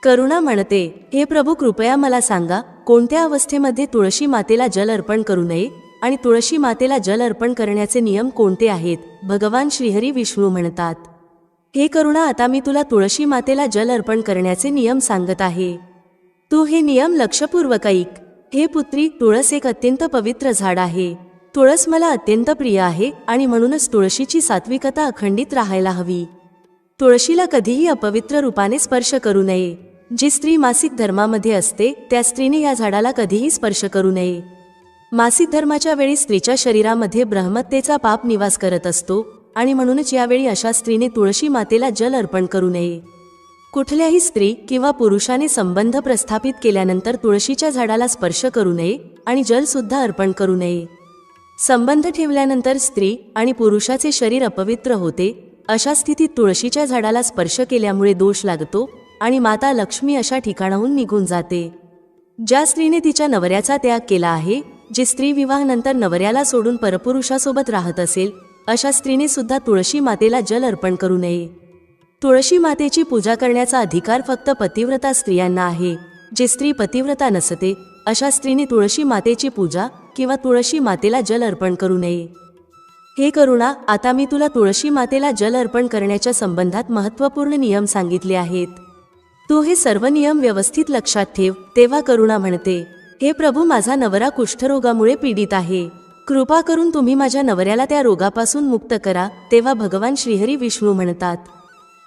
करुणा म्हणते, हे प्रभू, कृपया मला सांगा, कोणत्या अवस्थेमध्ये तुळशी मातेला जल अर्पण करू नये आणि तुळशी मातेला जल अर्पण करण्याचे नियम कोणते आहेत? भगवान श्रीहरी विष्णू म्हणतात, हे करुणा, आता मी तुला तुळशी मातेला जल अर्पण करण्याचे नियम सांगत आहे. तू हे नियम लक्षपूर्वक ऐक. हे पुत्री, तुळस एक अत्यंत पवित्र झाड आहे. तुळस मला अत्यंत प्रिय आहे आणि म्हणूनच तुळशीची सात्विकता अखंडित राहायला हवी. तुळशीला कधीही अपवित्र रूपाने स्पर्श करू नये. जी स्त्री मासिक धर्मामध्ये असते त्या स्त्रीने या झाडाला कधीही स्पर्श करू नये. मासिक धर्माच्या वेळी स्त्रीच्या शरीरामध्ये ब्रह्मत्तेचा पाप निवास करत असतो आणि म्हणूनच यावेळी अशा स्त्रीने तुळशी मातेला जल अर्पण करू नये. कुठल्याही स्त्री किंवा पुरुषाने संबंध प्रस्थापित केल्यानंतर तुळशीच्या झाडाला स्पर्श करू नये आणि जल सुद्धा अर्पण करू नये. संबंध ठेवल्यानंतर स्त्री आणि पुरुषाचे शरीर अपवित्र होते. अशा स्थितीत तुळशीच्या झाडाला स्पर्श केल्यामुळे दोष लागतो आणि माता लक्ष्मी अशा ठिकाणाहून निघून जाते. ज्या स्त्रीने तिच्या नवऱ्याचा त्याग केला आहे, जी स्त्री विवाहानंतर नवऱ्याला सोडून परपुरुषासोबत राहत असेल, अशा स्त्रीने सुद्धा तुळशी मातेला जल अर्पण करू नये. तुळशी मातेची पूजा करण्याचा अधिकार फक्त पतिव्रता स्त्रियांना आहे. जी स्त्री पतिव्रता नसते अशा स्त्रीने तुळशी मातेची पूजा किंवा तुळशी मातेला जल अर्पण करू नये. हे करुणा, आता मी तुला तुळशी मातेला जल अर्पण करण्याच्या संबंधात महत्त्वपूर्ण नियम सांगितले आहेत. तू हे सर्व नियम व्यवस्थित लक्षात ठेव. तेव्हा करुणा म्हणते, हे प्रभू, माझा नवरा कुष्ठरोगामुळे पीडित आहे. कृपा करून तुम्ही माझ्या नवऱ्याला त्या रोगापासून मुक्त करा. तेव्हा भगवान श्रीहरी विष्णू म्हणतात,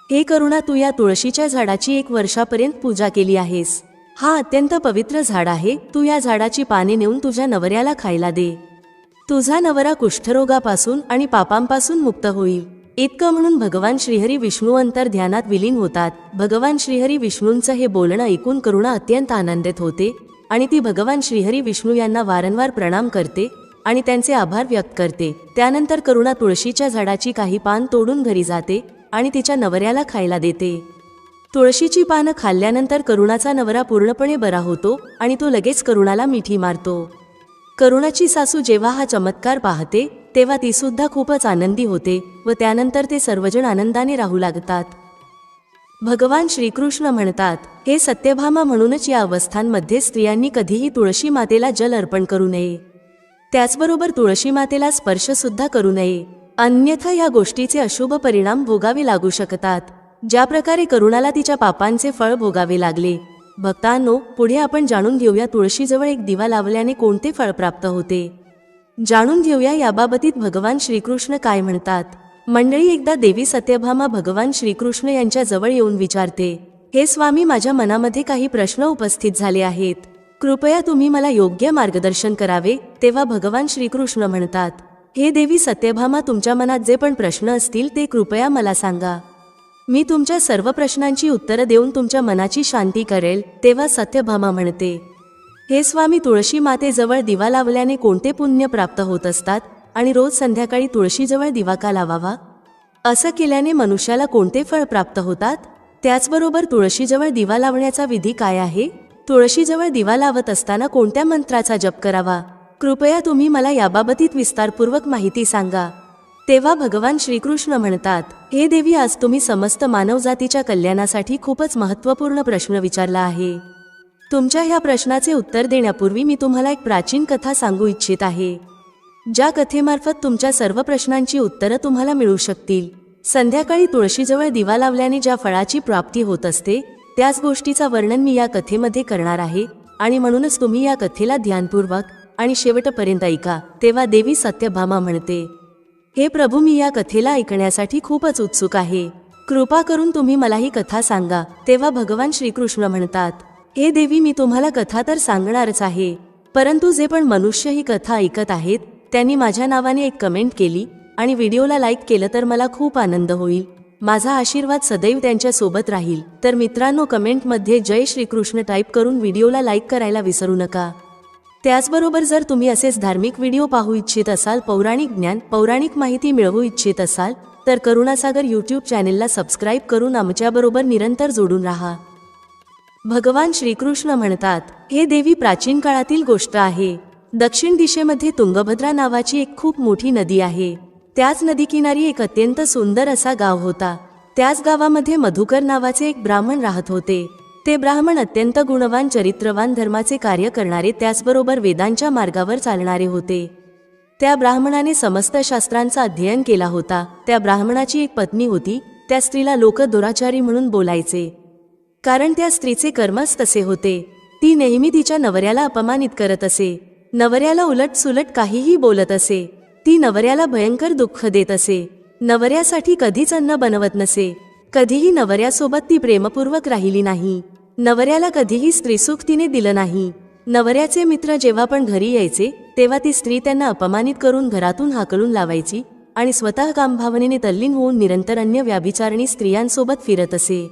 हे करुणा, तू या तुळशीच्या झाडाची 1 वर्षापर्यंत पूजा केली आहेस. हा अत्यंत पवित्र झाड आहे. तू या झाडाची पाने नेऊन तुझ्या नवऱ्याला खायला दे. तुझा नवरा कुष्ठरोगापासून आणि पापांपासून मुक्त होईल. इतकं म्हणून भगवान श्रीहरी विष्णू अंतर ध्यानात विलीन होतात. भगवान श्रीहरी विष्णूंचं हे बोलणं ऐकून करुणा अत्यंत आनंदित होते आणि ती भगवान श्रीहरी विष्णू यांना वारंवार प्रणाम करते आणि त्यांचे आभार व्यक्त करते. त्यानंतर करुणा तुळशीच्या झाडाची काही पान तोडून घरी जाते आणि तिच्या नवऱ्याला खायला देते. तुळशीची पानं खाल्ल्यानंतर करुणाचा नवरा पूर्णपणे बरा होतो आणि तो लगेच करुणाला मिठी मारतो. करुणाची सासू जेव्हा हा चमत्कार पाहते तेव्हा ती सुद्धा खूपच आनंदी होते व त्यानंतर ते सर्वजण आनंदाने राहू लागतात. भगवान श्रीकृष्ण म्हणतात, हे सत्यभामा, म्हणूनच या अवस्थांमध्ये स्त्रियांनी कधीही तुळशी मातेला जल अर्पण करू नये. त्याचबरोबर तुळशी मातेला स्पर्श सुद्धा करू नये, अन्यथा या गोष्टीचे अशुभ परिणाम भोगावे लागू शकतात. ज्या प्रकारे करुणाला तिच्या पापांचे फळ भोगावे लागले. भक्तांनो, पुढे आपण जाणून घेऊया तुळशीजवळ एक दिवा लावल्याने कोणते फळ प्राप्त होते. जाणून घेऊया याबाबतीत भगवान श्रीकृष्ण काय म्हणतात. मंडळी, एकदा देवी सत्यभामा भगवान श्रीकृष्ण यांच्या जवळ येऊन विचारते, हे स्वामी, माझ्या मनामध्ये काही प्रश्न उपस्थित झाले आहेत. कृपया तुम्ही मला योग्य मार्गदर्शन करावे. तेव्हा भगवान श्रीकृष्ण म्हणतात, हे देवी सत्यभामा, तुमच्या मनात जे पण प्रश्न असतील ते कृपया मला सांगा. मी तुमच्या सर्व प्रश्नांची उत्तरं देऊन तुमच्या मनाची शांती करेल. तेव्हा सत्यभामा म्हणते, हे स्वामी, तुळशी मातेजवळ दिवा लावल्याने कोणते पुण्य प्राप्त होत असतात आणि रोज संध्याकाळी तुळशीजवळ दिवा का लावावा? असं केल्याने मनुष्याला कोणते फळ प्राप्त होतात? त्याचबरोबर तुळशीजवळ दिवा लावण्याचा विधी काय आहे? तुळशीजवळ दिवा लावत असताना कोणत्या मंत्राचा जप करावा? कृपया तुम्ही मला याबाबतीत विस्तारपूर्वक माहिती सांगा. तेव्हा भगवान श्रीकृष्ण म्हणतात, हे देवी, आज तुम्ही समस्त मानवजातीच्या कल्याणासाठी खूपच महत्त्वपूर्ण प्रश्न विचारला आहे. तुमच्या ह्या प्रश्नाचे उत्तर देण्यापूर्वी मी तुम्हाला एक प्राचीन कथा सांगू इच्छित आहे, ज्या कथेमार्फत तुमच्या सर्व प्रश्नांची उत्तरं तुम्हाला मिळू शकतील. संध्याकाळी तुळशीजवळ दिवा लावल्याने ज्या फळाची प्राप्ती होत असते त्याच गोष्टीचा वर्णन मी या कथेमध्ये करणार आहे आणि म्हणूनच तुम्ही या कथेला ध्यानपूर्वक आणि शेवटपर्यंत ऐका. तेव्हा देवी सत्यभामा म्हणते, हे प्रभू, मी या कथेला ऐकण्यासाठी खूपच उत्सुक आहे. कृपा करून तुम्ही मला ही कथा सांगा. तेव्हा भगवान श्रीकृष्ण म्हणतात, हे देवी, मी तुम्हाला कथा तर सांगणारच आहे, परंतु जे पण मनुष्य ही कथा ऐकत आहेत त्यांनी माझ्या नावाने एक कमेंट केली आणि व्हिडिओला लाईक केलं तर मला खूप आनंद होईल. माझा आशीर्वाद सदैव त्यांच्या सोबत राहील. तर मित्रांनो, कमेंटमध्ये जय श्रीकृष्ण टाईप करून व्हिडिओला लाईक करायला विसरू नका. त्याचबरोबर जर तुम्ही असेच धार्मिक व्हिडिओ पाहू इच्छित असाल, पौराणिक ज्ञान, पौराणिक माहिती मिळवू इच्छित असाल तर करुणासागर यूट्यूब चॅनेलला सबस्क्राईब करून आमच्याबरोबर निरंतर जोडून राहा. भगवान श्रीकृष्ण म्हणतात, हे देवी, प्राचीन काळातील गोष्ट आहे. दक्षिण दिशेमध्ये तुंगभद्रा नावाची एक खूप मोठी नदी आहे. त्याच नदीकिनारी एक अत्यंत सुंदर असा गाव होता. त्याच गावामध्ये मधुकर नावाचे एक ब्राह्मण राहत होते. ते ब्राह्मण अत्यंत गुणवान, चरित्रवान, धर्माचे कार्य करणारे, त्याचबरोबर वेदांच्या मार्गावर चालणारे होते. त्या ब्राह्मणाने समस्त शास्त्रांचा अध्ययन केला होता. त्या ब्राह्मणाची एक पत्नी होती. त्या स्त्रीला लोक दुराचारी म्हणून बोलायचे, कारण त्या स्त्रीचे कर्मच तसे होते. ती नेहमी तिच्या नवऱ्याला अपमानित करत असे, नवऱ्याला उलट सुलट काहीही बोलत असे. ती नवऱ्याला भयंकर दुःख देत असे, नवऱ्यासाठी कधीच अन्न बनवत नसे. कधीही नवऱ्यासोबत ती प्रेमपूर्वक राहिली नाही. नवऱ्याला कधीही स्त्रीसुख तिने दिलं नाही. नवऱ्याचे मित्र जेव्हा पण घरी यायचे तेव्हा ती स्त्री त्यांना अपमानित करून घरातून हाकलून लावायची आणि स्वतः कामभावनेने तल्लीन होऊन निरंतर अन्य व्याभिचारणी स्त्रियांसोबत फिरत असे.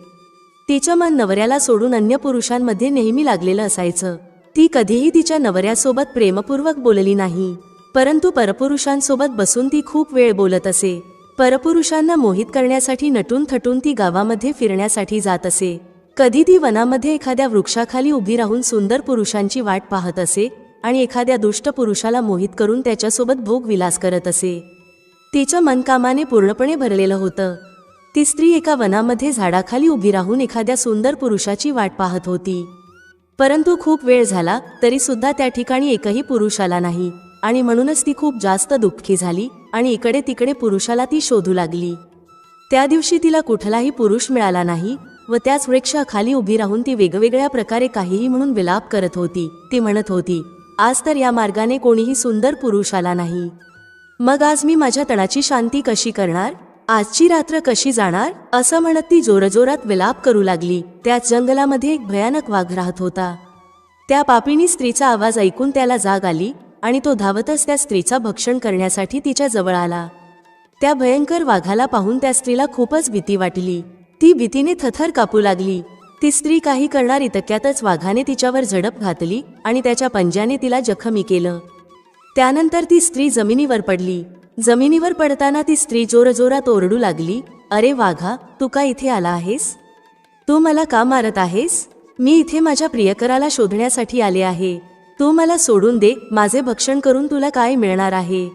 तिचं मन नवऱ्याला सोडून अन्य पुरुषांमध्ये नेहमी लागलेलं असायचं. ती कधीही तिच्या नवऱ्यासोबत प्रेमपूर्वक बोलली नाही, परंतु परपुरुषांसोबत बसून ती खूप वेळ बोलत असे. परपुरुषांना मोहित करण्यासाठी नटून थटून ती गावामध्ये फिरण्यासाठी जात असे. कधी ती वनामध्ये एखाद्या वृक्षाखाली उभी राहून सुंदर पुरुषांची वाट पाहत असे आणि एखाद्या दुष्ट पुरुषाला मोहित करून त्याच्यासोबत भोगविलास करत असे. तिचं मन कामाने पूर्णपणे भरलेलं होतं. ती स्त्री एका वनामध्ये झाडाखाली उभी राहून एखाद्या सुंदर पुरुषाची वाट पाहत होती, परंतु खूप वेळ झाला तरी सुद्धा त्या ठिकाणी एकही पुरुष आला नाही आणि म्हणूनच ती खूप जास्त दुःखी झाली आणि इकडे तिकडे पुरुषाला ती शोधू लागली. त्या दिवशी तिला कुठलाही पुरुष मिळाला नाही व त्याच वृक्षाखाली उभी राहून ती वेगवेगळ्या प्रकारे काहीही म्हणून विलाप करत होती. ती म्हणत होती, आज तर या मार्गाने कोणीही सुंदर पुरुष आला नाही. मग आज मी माझ्या तणाची शांती कशी करणार? आजची रात्र कशी जाणार? असं म्हणत ती जोरजोरात विलाप करू लागली. त्याच जंगलामध्ये एक भयानक वाघ राहत होता. त्या पापिणी स्त्रीचा आवाज ऐकून त्याला जाग आली आणि तो धावतच त्या स्त्रीचा भक्षण करण्यासाठी तिच्या जवळ आला. त्या भयंकर वाघाला पाहून त्या स्त्रीला खूपच भीती वाटली. ती भीतीने थरथर कापू लागली. ती स्त्री काही करणार इतक्यातच वाघाने तिच्यावर झडप घातली आणि त्याच्या पंजाने तिला जखमी केलं. त्यानंतर ती स्त्री जमिनीवर पडली. जमिनीवर पडताना ती स्त्री जोरजोरात ओरडू लागली, अरे वाघा, तू का इथे आला आहेस? तू मला का मारत आहेस? मी इथे माझ्या प्रियकराला शोधण्यासाठी आले आहे. तू मला सोडून दे. माझे भक्षण करून तुला काय मिळणार आहे?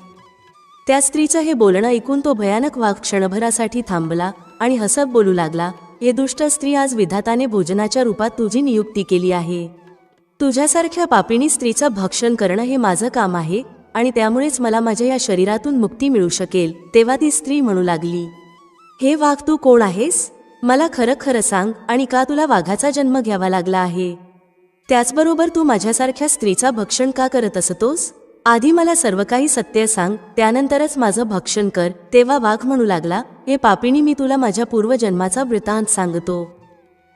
त्या स्त्रीचं हे बोलणं ऐकून तो भयानक वाघ क्षणभरासाठी थांबला आणि हसत बोलू लागला, हे दुष्ट स्त्री, आज विधाताने भोजनाच्या रूपात तुझी नियुक्ती केली आहे. तुझ्यासारख्या पापिणी स्त्रीचं भक्षण करणं हे माझं काम आहे आणि त्यामुळेच मला माझ्या या शरीरातून मुक्ती मिळू शकेल. तेव्हा ती स्त्री म्हणू लागली, हे वाघ, तू कोण आहेस? मला खरं खरं सांग आणि का तुला वाघाचा जन्म घ्यावा लागला आहे? त्याचबरोबर तू माझ्यासारख्या स्त्रीचा भक्षण का करत असतोस? आधी मला सर्व काही सत्य सांग, त्यानंतरच माझं भक्षण कर. तेव्हा वाघ म्हणू लागला, हे पापिणी, मी तुला माझ्या पूर्वजन्माचा वृत्तांत सांगतो.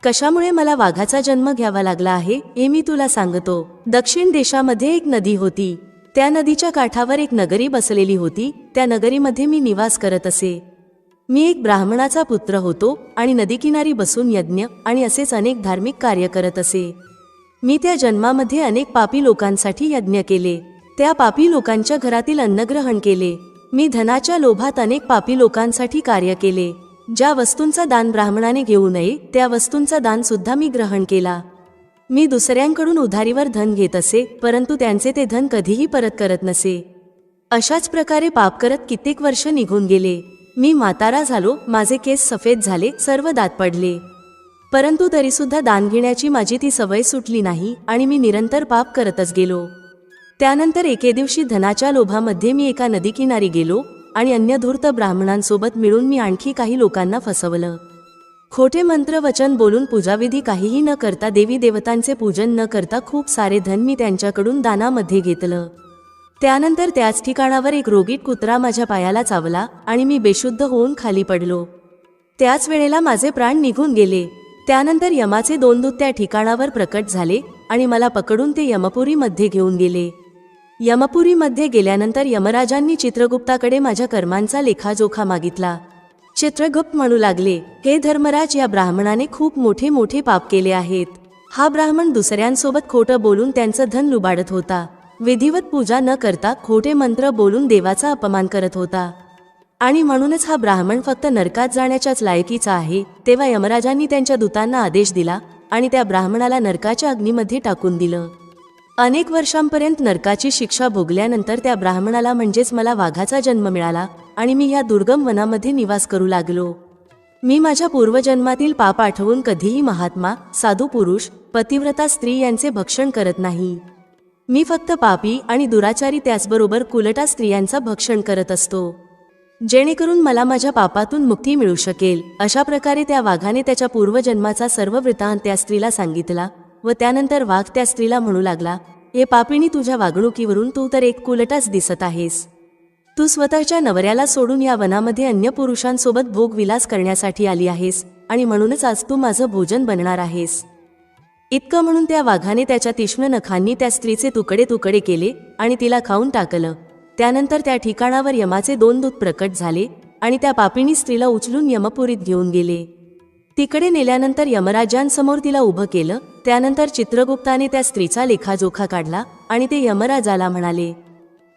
कशामुळे मला वाघाचा जन्म घ्यावा लागला आहे हे मी तुला सांगतो. दक्षिण देशामध्ये एक नदी होती. त्या नदीच्या काठावर एक नगरी बसलेली होती. त्या नगरीमध्ये मी निवास करत असे. मी एक ब्राह्मणाचा पुत्र होतो आणि नदीकिनारी बसून यज्ञ आणि असेच अनेक धार्मिक कार्य करत असे. मी त्या जन्मामध्ये अनेक पापी लोकांसाठी यज्ञ केले. त्या पापी लोकांच्या घरातील अन्नग्रहण केले. मी धनाच्या लोभात अनेक पापी लोकांसाठी कार्य केले. ज्या वस्तूंचा दान ब्राह्मणाने घेऊ नये त्या वस्तूंचा दान सुद्धा मी ग्रहण केला. मी दुसऱ्यांकडून उधारीवर धन घेत असे, परंतु त्यांचे ते धन कधीही परत करत नसे. अशाच प्रकारे पाप करत कित्येक वर्ष निघून गेले. मी म्हातारा झालो. माझे केस सफेद झाले, सर्व दात पडले. परंतु तरीसुद्धा दान घेण्याची माझी ती सवय सुटली नाही आणि मी निरंतर पाप करतच गेलो. त्यानंतर एके दिवशी धनाच्या लोभामध्ये मी एका नदीकिनारी गेलो आणि अन्य धूर्त ब्राह्मणांसोबत मिळून मी आणखी काही लोकांना फसवलं. खोटे मंत्र वचन बोलून पूजाविधी काहीही न करता, देवी देवतांचे पूजन न करता खूप सारे धन मी त्यांच्याकडून दानामध्ये घेतलं. त्यानंतर त्याच ठिकाणावर एक रोगीट कुत्रा माझ्या पायाला चावला आणि मी बेशुद्ध होऊन खाली पडलो. त्याच वेळेला माझे प्राण निघून गेले. त्यानंतर यमाचे 2 दूत त्या ठिकाणावर प्रकट झाले आणि मला पकडून ते यमपुरीमध्ये घेऊन गेले. यमपुरीमध्ये गेल्यानंतर यमराजांनी चित्रगुप्ताकडे माझ्या कर्मांचा लेखाजोखा मागितला. चित्रगुप्त म्हणू लागले, हे धर्मराज, या ब्राह्मणाने खूप मोठे मोठे पाप केले आहेत. हा ब्राह्मण दुसऱ्यांसोबत खोटं बोलून त्यांचं धन लुबाडत होता. विधिवत पूजा न करता खोटे मंत्र बोलून देवाचा अपमान करत होता आणि म्हणूनच हा ब्राह्मण फक्त नरकात जाण्याच्याच लायकीचा आहे. तेव्हा यमराजांनी त्यांच्या दूतांना आदेश दिला आणि त्या ब्राह्मणाला नरकाच्या अग्नीमध्ये टाकून दिलं. अनेक वर्षांपर्यंत नरकाची शिक्षा भोगल्यानंतर त्या ब्राह्मणाला म्हणजेच मला वाघाचा जन्म मिळाला आणि मी या दुर्गम वनामध्ये निवास करू लागलो. मी माझ्या पूर्वजन्मातील पाप आठवून कधीही महात्मा, साधू पुरुष, पतिव्रता स्त्री यांचे भक्षण करत नाही. मी फक्त पापी आणि दुराचारी, त्याचबरोबर कुलटा स्त्रियांचा भक्षण करत असतो, जेणेकरून मला माझ्या पापातून मुक्ती मिळू शकेल. अशा प्रकारे त्या वाघाने त्याच्या पूर्वजन्माचा सर्व वृत्तांत त्या स्त्रीला सांगितला व त्यानंतर वाघ त्या स्त्रीला म्हणू लागला, हे पापिणी, तुझ्या वागणुकीवरून तू तर एक कुलटाच दिसत आहेस. तू स्वतःच्या नवऱ्याला सोडून या वनामध्ये अन्य पुरुषांसोबत भोगविलास करण्यासाठी आली आहेस आणि म्हणूनच आज तू माझं भोजन बनणार आहेस. इतकं म्हणून त्या वाघाने त्याच्या तीक्ष्ण नखांनी त्या स्त्रीचे तुकडे तुकडे केले आणि तिला खाऊन टाकलं. त्यानंतर त्या ठिकाणावर यमाचे 2 दूत प्रकट झाले आणि त्या पापिणी स्त्रीला उचलून यमपुरीत घेऊन गेले. तिकडे नेल्यानंतर यमराजांसमोर तिला उभं केलं. त्यानंतर चित्रगुप्ताने त्या स्त्रीचा लेखाजोखा काढला आणि ते यमराजाला म्हणाले,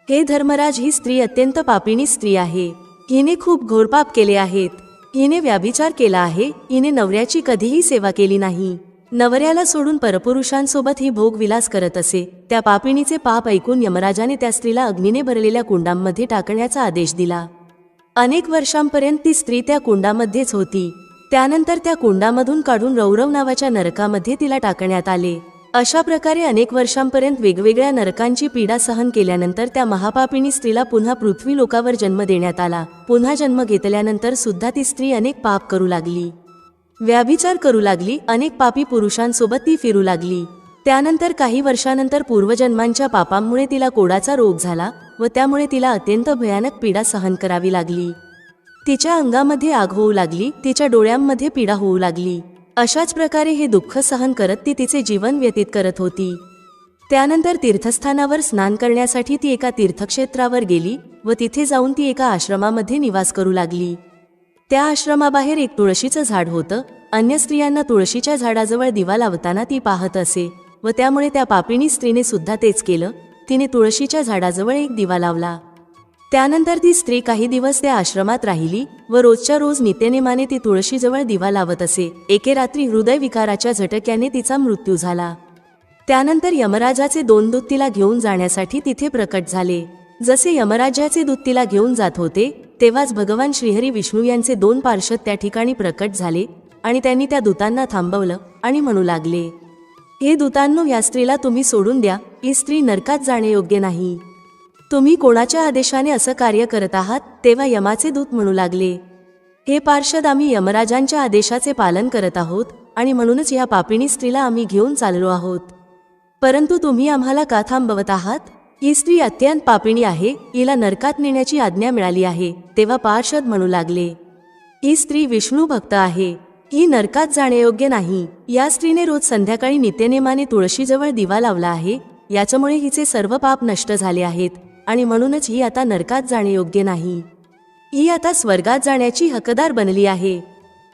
हे धर्मराज, ही स्त्री अत्यंत पापिणी स्त्री आहे. हिने खूप घोर पाप केले आहेत. हिने व्याभिचार केला आहे. हिने नवऱ्याची कधीही सेवा केली नाही. नवऱ्याला सोडून परपुरुषांसोबत ही भोगविलास करत असे. त्या पापिणीचे पाप ऐकून यमराजाने त्या स्त्रीला अग्नीने भरलेल्या कुंडांमध्ये टाकण्याचा आदेश दिला. अनेक वर्षांपर्यंत ती स्त्री त्या कुंडामध्येच होती. त्यानंतर त्या कुंडामधून काढून रौरव नावाच्या नरकामध्ये तिला टाकण्यात आले. अशा प्रकारे अनेक वर्षांपर्यंत वेगवेगळ्या नरकांची पीडा सहन केल्यानंतर त्या महापापिणी स्त्रीला पुन्हा पृथ्वी लोकावर जन्म देण्यात आला. पुन्हा जन्म घेतल्यानंतर सुद्धा ती स्त्री अनेक पाप करू लागली, व्याभिचार करू लागली. अनेक पापी पुरुषांसोबत ती फिरू लागली. त्यानंतर काही वर्षानंतर पूर्वजन्मांच्या पापांमुळे तिला कोडाचा रोग झाला व त्यामुळे तिला अत्यंत भयानक पीडा सहन करावी लागली. तिच्या अंगामध्ये आग होऊ लागली. तिच्या डोळ्यांमध्ये पीडा होऊ लागली. अशाच प्रकारे हे दुःख सहन करत ती तिचे जीवन व्यतीत करत होती. त्यानंतर तीर्थस्थानावर स्नान करण्यासाठी ती एका तीर्थक्षेत्रावर गेली व तिथे जाऊन ती एका आश्रमामध्ये निवास करू लागली. त्या आश्रमाबाहेर एक तुळशीचं झाड होतं. अन्य स्त्रियांना तुळशीच्या झाडाजवळ दिवा लावताना ती पाहत असे व त्यामुळे त्या पापिणी स्त्रीने सुद्धा तेच केलं. तिने तुळशीच्या झाडाजवळ एक दिवा लावला. त्यानंतर ती स्त्री काही दिवस त्या आश्रमात राहिली व रोजच्या रोज नित्यनेमाने ती तुळशीजवळ दिवा लावत असे. एके रात्री हृदयविकाराच्या झटक्याने तिचा मृत्यू झाला. त्यानंतर यमराजाचे 2 दूत तिला घेऊन जाण्यासाठी तिथे प्रकट झाले. जसे यमराजाचे दूत तिला घेऊन जात होते तेव्हाच भगवान श्रीहरी विष्णू यांचे 2 पार्षद त्या ठिकाणी प्रकट झाले आणि त्यांनी त्या दूतांना थांबवलं आणि म्हणू लागले, हे दूतांनो, या स्त्रीला तुम्ही सोडून द्या. ही स्त्री नरकात जाणे योग्य नाही. तुम्ही कोणाच्या आदेशाने असं कार्य करत आहात? तेव्हा यमाचे दूत म्हणू लागले, हे पार्षद, आम्ही यमराजांच्या आदेशाचे पालन करत आहोत आणि म्हणूनच या पापिणी स्त्रीला आम्ही घेऊन चाललो आहोत. परंतु तुम्ही आम्हाला का थांबवत आहात? ही स्त्री अत्यंत पापिणी आहे. हिला नरकात नेण्याची आज्ञा मिळाली आहे. तेव्हा पार्षद म्हणू लागले, ही स्त्री विष्णू भक्त आहे. ही नरकात जाण्यायोग्य नाही. या स्त्रीने रोज संध्याकाळी नित्यनेमाने तुळशीजवळ दिवा लावला आहे. याच्यामुळे हिचे सर्व पाप नष्ट झाले आहेत आणि म्हणूनच ही आता नरकात जाणे योग्य नाही. ही आता स्वर्गात जाण्याची हकदार बनली आहे.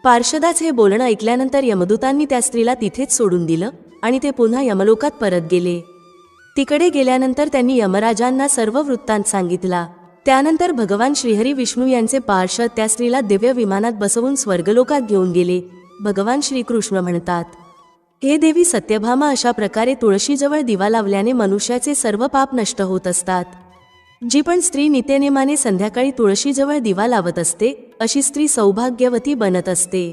पार्षदाचे हे बोलणं ऐकल्यानंतर यमदूतांनी त्या स्त्रीला तिथेच सोडून दिलं आणि ते पुन्हा यमलोकात परत गेले. तिकडे गेल्यानंतर त्यांनी यमराजांना सर्व वृत्तांत सांगितला. त्यानंतर भगवान श्रीहरी विष्णू यांचे पार्षद त्या स्त्रीला दिव्य विमानात बसवून स्वर्गलोकात घेऊन गेले. भगवान श्रीकृष्ण म्हणतात, हे देवी सत्यभामा, अशा प्रकारे तुळशीजवळ दिवा लावल्याने मनुष्याचे सर्व पाप नष्ट होत असतात. जी पण स्त्री नित्यनेमाने संध्याकाळी तुळशीजवळ दिवा लावत असते अशी स्त्री सौभाग्यवती बनत असते.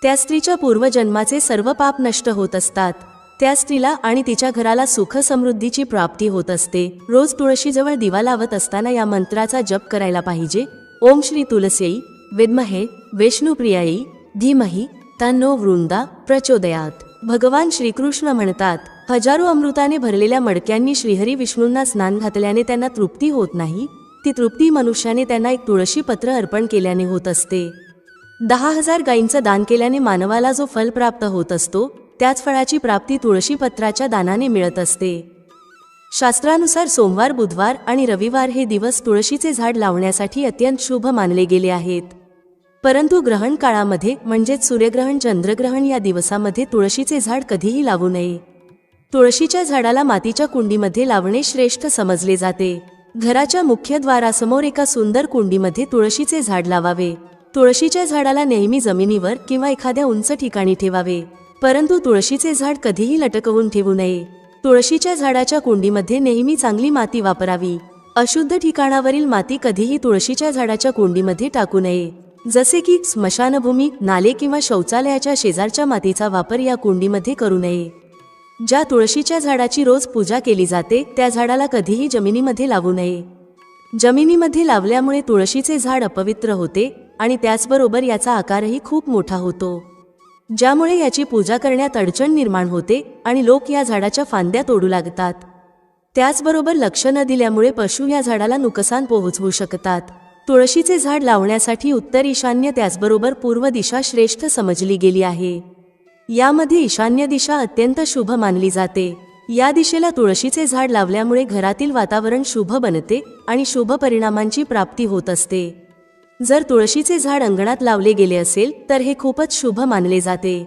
त्या स्त्रीच्या पूर्वजन्माचे सर्व पाप नष्ट होत असतात. त्या स्त्रीला आणि तिच्या घराला सुख समृद्धीची प्राप्ती होत असते. रोज तुळशीजवळ दिवा लावत असताना या मंत्राचा जप करायला पाहिजे. ओम श्री तुलस्यै विद्महे विष्णुप्रियायै धीमहि तन्नो वृंदा प्रचोदयात. भगवान श्रीकृष्ण म्हणतात, हजारो अमृताने भरलेल्या मडक्यांनी श्रीहरी विष्णूंना स्नान घातल्याने त्यांना तृप्ती होत नाही. ती तृप्ती मनुष्याने त्यांना एक तुळशी पत्र अर्पण केल्याने होत असते. 10,000 गायींचं दान केल्याने मानवाला जो फल प्राप्त होत असतो त्याच फळाची प्राप्ती तुळशी पत्राच्या दानाने मिळत असते. शास्त्रानुसार सोमवार, बुधवार आणि रविवार हे दिवस तुळशीचे झाड लावण्यासाठी अत्यंत शुभ मानले गेले आहेत. परंतु ग्रहण काळामध्ये म्हणजेच सूर्यग्रहण, चंद्रग्रहण या दिवसामध्ये तुळशीचे झाड कधीही लावू नये. तुळशीच्या झाडाला मातीच्या कुंडीमध्ये लावणे श्रेष्ठ समजले जाते. घराच्या मुख्य द्वारासमोर एका सुंदर कुंडीमध्ये तुळशीचे झाड लावावे. तुळशीच्या झाडाला नेहमी जमिनीवर किंवा एखाद्या उंच ठिकाणी ठेवावे. परंतु तुळशीचे झाड कधीही लटकवून ठेवू नये. तुळशीच्या झाडाच्या कुंडीमध्ये नेहमी चांगली माती वापरावी. अशुद्ध ठिकाणावरील माती कधीही तुळशीच्या झाडाच्या कुंडीमध्ये टाकू नये. जसे की स्मशानभूमी, नाले किंवा शौचालयाच्या शेजारच्या मातीचा वापर या कुंडीमध्ये करू नये. ज्या तुळशीच्या झाडाची रोज पूजा केली जाते त्या झाडाला कधीही जमिनीमध्ये लावू नये. जमिनीमध्ये लावल्यामुळे तुळशीचे झाड अपवित्र होते आणि त्याचबरोबर याचा आकारही खूप मोठा होतो, ज्यामुळे याची पूजा करण्यात अडचण निर्माण होते आणि लोक या झाडाच्या फांद्या तोडू लागतात. त्याचबरोबर लक्ष न दिल्यामुळे पशु या झाडाला नुकसान पोहोचवू शकतात. तुळशीचे झाड लावण्यासाठी उत्तर, ईशान्य त्याचबरोबर पूर्व दिशा श्रेष्ठ समजली गेली आहे. यामध्ये ईशान्य दिशा अत्यंत शुभ मानली जाते. या दिशेला तुळशीचे झाड लावल्यामुळे घरातील वातावरण शुभ बनते आणि शुभ परिणामांची प्राप्ती होत असते. जर तुळशीचे झाड अंगणात लावले गेले असेल तर हे खूपच शुभ मानले जाते.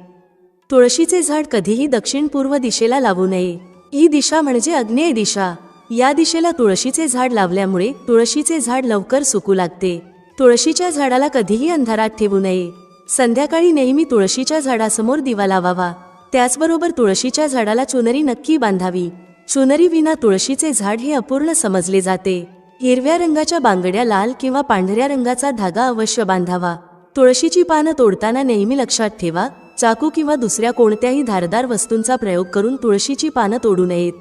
तुळशीचे झाड कधीही दक्षिण पूर्व दिशेला लावू नये. ही दिशा म्हणजे आग्नेय दिशा. या दिशेला तुळशीचे झाड लावल्यामुळे तुळशीचे झाड लवकर सुकू लागते. तुळशीच्या झाडाला कधीही अंधारात ठेवू नये. संध्याकाळी नेहमी तुळशीच्या झाडासमोर दिवा लावावा. त्याचबरोबर तुळशीच्या झाडाला चुनरी नक्की बांधावी. चुनरी विना तुळशीचे झाड हे अपूर्ण समजले जाते. हिरव्या रंगाच्या बांगड्या, लाल किंवा पांढऱ्या रंगाचा धागा अवश्य बांधावा. तुळशीची पानं तोडताना नेहमी लक्षात ठेवा, चाकू किंवा दुसऱ्या कोणत्याही धारदार वस्तूंचा प्रयोग करून तुळशीची पानं तोडू नयेत.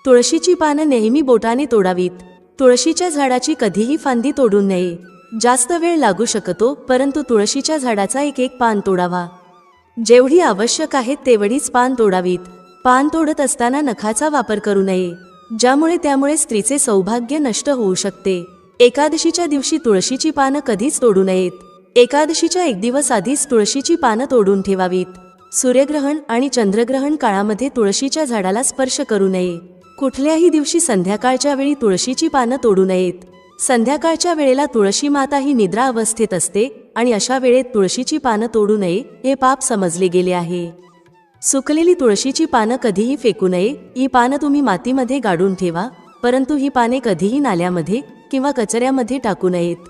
तुळशीची पानं नेहमी बोटाने तोडावीत. तुळशीच्या झाडाची कधीही फांदी तोडू नये. जास्त वेळ लागू शकतो, परंतु तुळशीच्या झाडाचा एक पान तोडावा. जेवढी आवश्यक आहेत तेवढीच पान तोडावीत. पान तोडत असताना नखाचा वापर करू नये, ज्यामुळे त्यामुळे स्त्रीचे सौभाग्य नष्ट होऊ शकते. एकादशीच्या दिवशी तुळशीची पानं कधीच तोडू नयेत. एकादशीच्या 1 दिवस आधीच तुळशीची पानं तोडून ठेवावीत. सूर्यग्रहण आणि चंद्रग्रहण काळामध्ये तुळशीच्या झाडाला स्पर्श करू नये. कुठल्याही दिवशी संध्याकाळच्या वेळी तुळशीची पानं तोडू नयेत. संध्याकाळच्या वेळेला तुळशी माता ही निद्रा अवस्थेत असते आणि अशा वेळेत तुळशीची पानं तोडू नये हे पाप समजले गेले आहे. सुकलेली तुळशीची पानं कधीही फेकू नये. ही पानं तुम्ही मातीमध्ये गाडून ठेवा, परंतु ही पाने कधीही नाल्यामध्ये किंवा कचऱ्यामध्ये टाकू नयेत.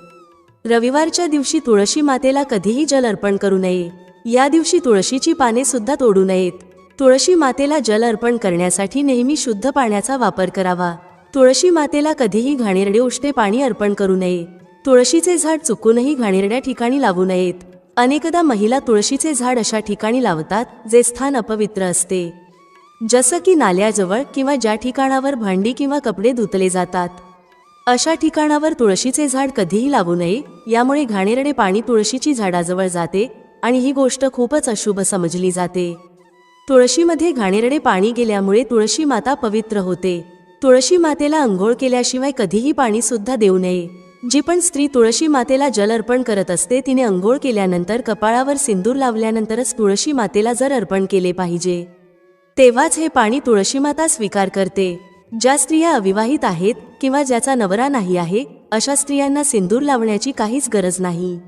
रविवारच्या दिवशी तुळशी मातेला कधीही जल अर्पण करू नये. या दिवशी तुळशीची पाने सुद्धा तोडू नयेत. तुळशी मातेला जल अर्पण करण्यासाठी नेहमी शुद्ध पाण्याचा वापर करावा. तुळशी मातेला कधीही घाणेरडे उष्टे पाणी अर्पण करू नये. तुळशीचे झाड चुकूनही घाणेरड्या ठिकाणी लावू नयेत. अनेकदा महिला तुळशीचे झाड अशा ठिकाणी लावतात जे स्थान अपवित्र असते, जसं की नाल्याजवळ किंवा ज्या ठिकाणावर भांडी किंवा कपडे धुतले जातात. अशा ठिकाणावर तुळशीचे झाड कधीही लावू नये. यामुळे घाणेरडे पाणी तुळशीची झाडाजवळ जाते आणि ही गोष्ट खूपच अशुभ समजली जाते. तुळशीमध्ये घाणेरडे पाणी गेल्यामुळे तुळशी माता पवित्र होते. तुळशी मातेला अंघोळ केल्याशिवाय कधीही पाणी सुद्धा देऊ नये. जी पण स्त्री तुळशी मातेला जल अर्पण करत असते तिने अंघोळ केल्यानंतर कपाळावर सिंदूर लावल्यानंतरच तुळशी मातेला जल अर्पण केले पाहिजे. तेव्हाच हे पाणी तुळशी माता स्वीकार करते. ज्या स्त्रिया अविवाहित आहेत किंवा ज्याचा नवरा नाही आहे अशा स्त्रियांना सिंदूर लावण्याची काहीच गरज नाही.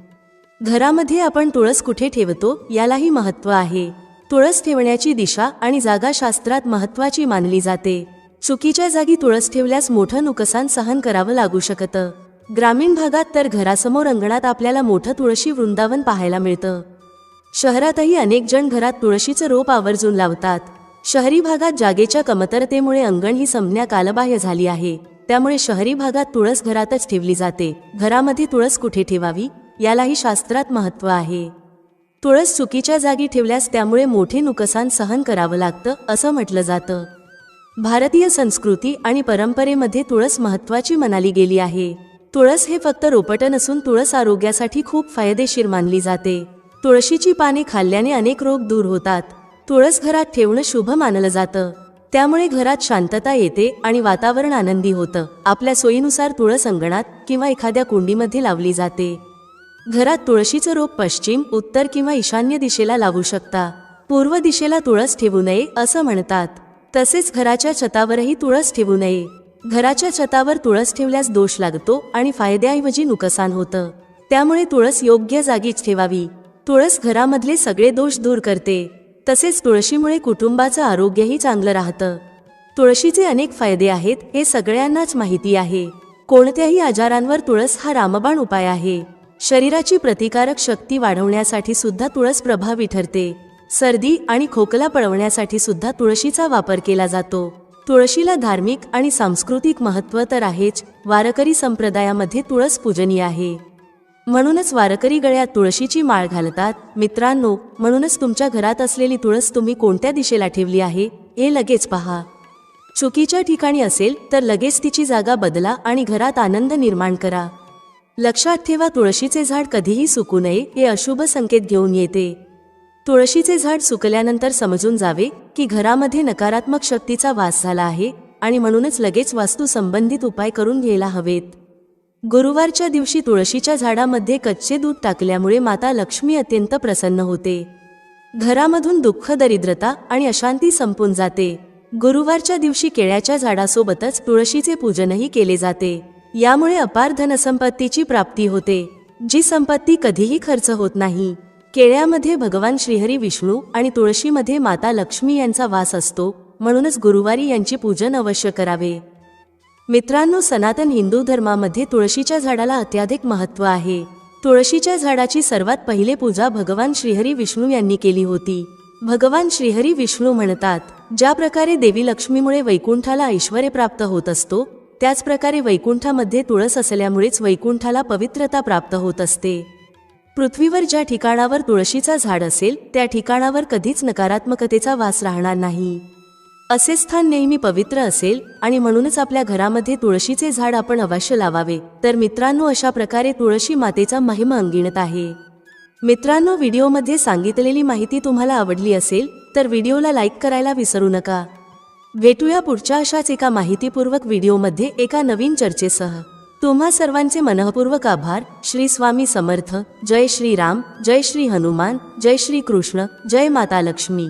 घरामध्ये आपण तुळस कुठे ठेवतो यालाही महत्त्व आहे. तुळस ठेवण्याची दिशा आणि जागा शास्त्रात महत्त्वाची मानली जाते. चुकीच्या जागी तुळस ठेवल्यास मोठं नुकसान सहन करावं लागू शकतं. ग्रामीण भागात तर घरासमोर अंगणात आपल्याला मोठं तुळशी वृंदावन पाहायला मिळतं. शहरातही अनेक जण घरात तुळशीचं रोप आवर्जून लावतात. शहरी भागात जागेच्या कमतरतेमुळे अंगण ही संज्ञा कालबाह्य झाली आहे. त्यामुळे शहरी भागात तुळस घरातच ठेवली जाते. घरामध्ये तुळस कुठे ठेवावी यालाही शास्त्रात महत्त्व आहे. तुळस चुकीच्या जागी ठेवल्यास त्यामुळे मोठे नुकसान सहन करावं लागतं असं म्हटलं जातं. भारतीय संस्कृती आणि परंपरेमध्ये तुळस महत्त्वाची मानली गेली आहे. तुळस हे फक्त रोपटं नसून तुळस आरोग्यासाठी खूप फायदेशीर मानली जाते. तुळशीची पाने खाल्ल्याने अनेक रोग दूर होतात. तुळस घरात ठेवणं शुभ मानलं जातं. त्यामुळे घरात शांतता येते आणि वातावरण आनंदी होतं. आपल्या सोयीनुसार तुळस अंगणात किंवा एखाद्या कुंडीमध्ये लावली जाते. घरात तुळशीचं रोप पश्चिम, उत्तर किंवा ईशान्य दिशेला लावू शकता. पूर्व दिशेला तुळस ठेवू नये असं म्हणतात. तसेच घराच्या छतावरही तुळस ठेवू नये. घराच्या छतावर तुळस ठेवल्यास दोष लागतो आणि फायद्याऐवजी नुकसान होतं. त्यामुळे तुळस योग्य जागीच ठेवावी. तुळस घरामधले सगळे दोष दूर करते. तसेच तुळशीमुळे कुटुंबाचं आरोग्यही चांगलं राहतं. तुळशीचे अनेक फायदे आहेत हे सगळ्यांनाच माहिती आहे. कोणत्याही आजारांवर तुळस हा रामबाण उपाय आहे. शरीराची प्रतिकारक शक्ती वाढवण्यासाठी सुद्धा तुळस प्रभावी ठरते. सर्दी आणि खोकला पळवण्यासाठी सुद्धा तुळशीचा वापर केला जातो. तुळशीला धार्मिक आणि सांस्कृतिक महत्त्व तर आहेच. वारकरी संप्रदायामध्ये तुळस पूजनीय आहे. म्हणूनच वारकरी गळ्यात तुळशीची माळ घालतात. मित्रांनो, म्हणूनच तुमच्या घरात असलेली तुळस तुम्ही कोणत्या दिशेला ठेवली आहे हे लगेच पहा. चुकीच्या ठिकाणी असेल तर लगेच तिची जागा बदला आणि घरात आनंद निर्माण करा. लक्षात ठेवा, तुळशीचे झाड कधीही सुकू नये हे अशुभ संकेत घेऊन येते. तुळशीचे झाड सुकल्यानंतर समजून जावे की घरामध्ये नकारात्मक शक्तीचा वास झाला आहे आणि म्हणूनच लगेच वास्तू संबंधित उपाय करून घ्यायला हवेत. गुरुवारच्या दिवशी तुळशीच्या झाडामध्ये कच्चे दूध टाकल्यामुळे माता लक्ष्मी अत्यंत प्रसन्न होते. घरामधून दुःख, दरिद्रता आणि अशांती संपून जाते. गुरुवारच्या दिवशी केळ्याच्या झाडासोबतच तुळशीचे पूजनही केले जाते. यामुळे अपार धनसंपत्तीची प्राप्ती होते, जी संपत्ती कधीही खर्च होत नाही. केळ्यामध्ये भगवान श्रीहरी विष्णू आणि तुळशीमध्ये माता लक्ष्मी यांचा वास असतो. म्हणूनच गुरुवारी यांची पूजन अवश्य करावे. मित्रांनो, सनातन हिंदू धर्मामध्ये तुळशीच्या झाडाला अत्याधिक महत्त्व आहे. तुळशीच्या झाडाची सर्वात पहिले पूजा भगवान श्रीहरी विष्णू यांनी केली होती. भगवान श्रीहरी विष्णू म्हणतात, ज्या प्रकारे देवी लक्ष्मीमुळे वैकुंठाला ऐश्वर्य प्राप्त होत असतो, त्याच प्रकारे वैकुंठामध्ये तुळस असल्यामुळेच वैकुंठाला पवित्रता प्राप्त होत असते. पृथ्वीवर ज्या ठिकाणावर तुळशीचा झाड असेल त्या ठिकाणावर कधीच नकारात्मकतेचा वास राहणार नाही. असे स्थान नेहमी पवित्र असेल आणि म्हणूनच आपल्या घरामध्ये तुळशीचे झाड आपण अवश्य लावावे. तर मित्रांनो, अशा प्रकारे तुळशी मातेचा महिमा अंगिणत आहे. मित्रांनो, व्हिडिओमध्ये सांगितलेली माहिती तुम्हाला आवडली असेल तर व्हिडिओला लाईक करायला विसरू नका. भेटूया पुढच्या अशाच एका माहितीपूर्वक व्हिडिओमध्ये एका नवीन चर्चेसह. तुम्हा सर्वांचे मनःपूर्वक आभार. श्री स्वामी समर्थ. जय श्री राम, जय श्री हनुमान, जय श्री कृष्ण, जय माता लक्ष्मी.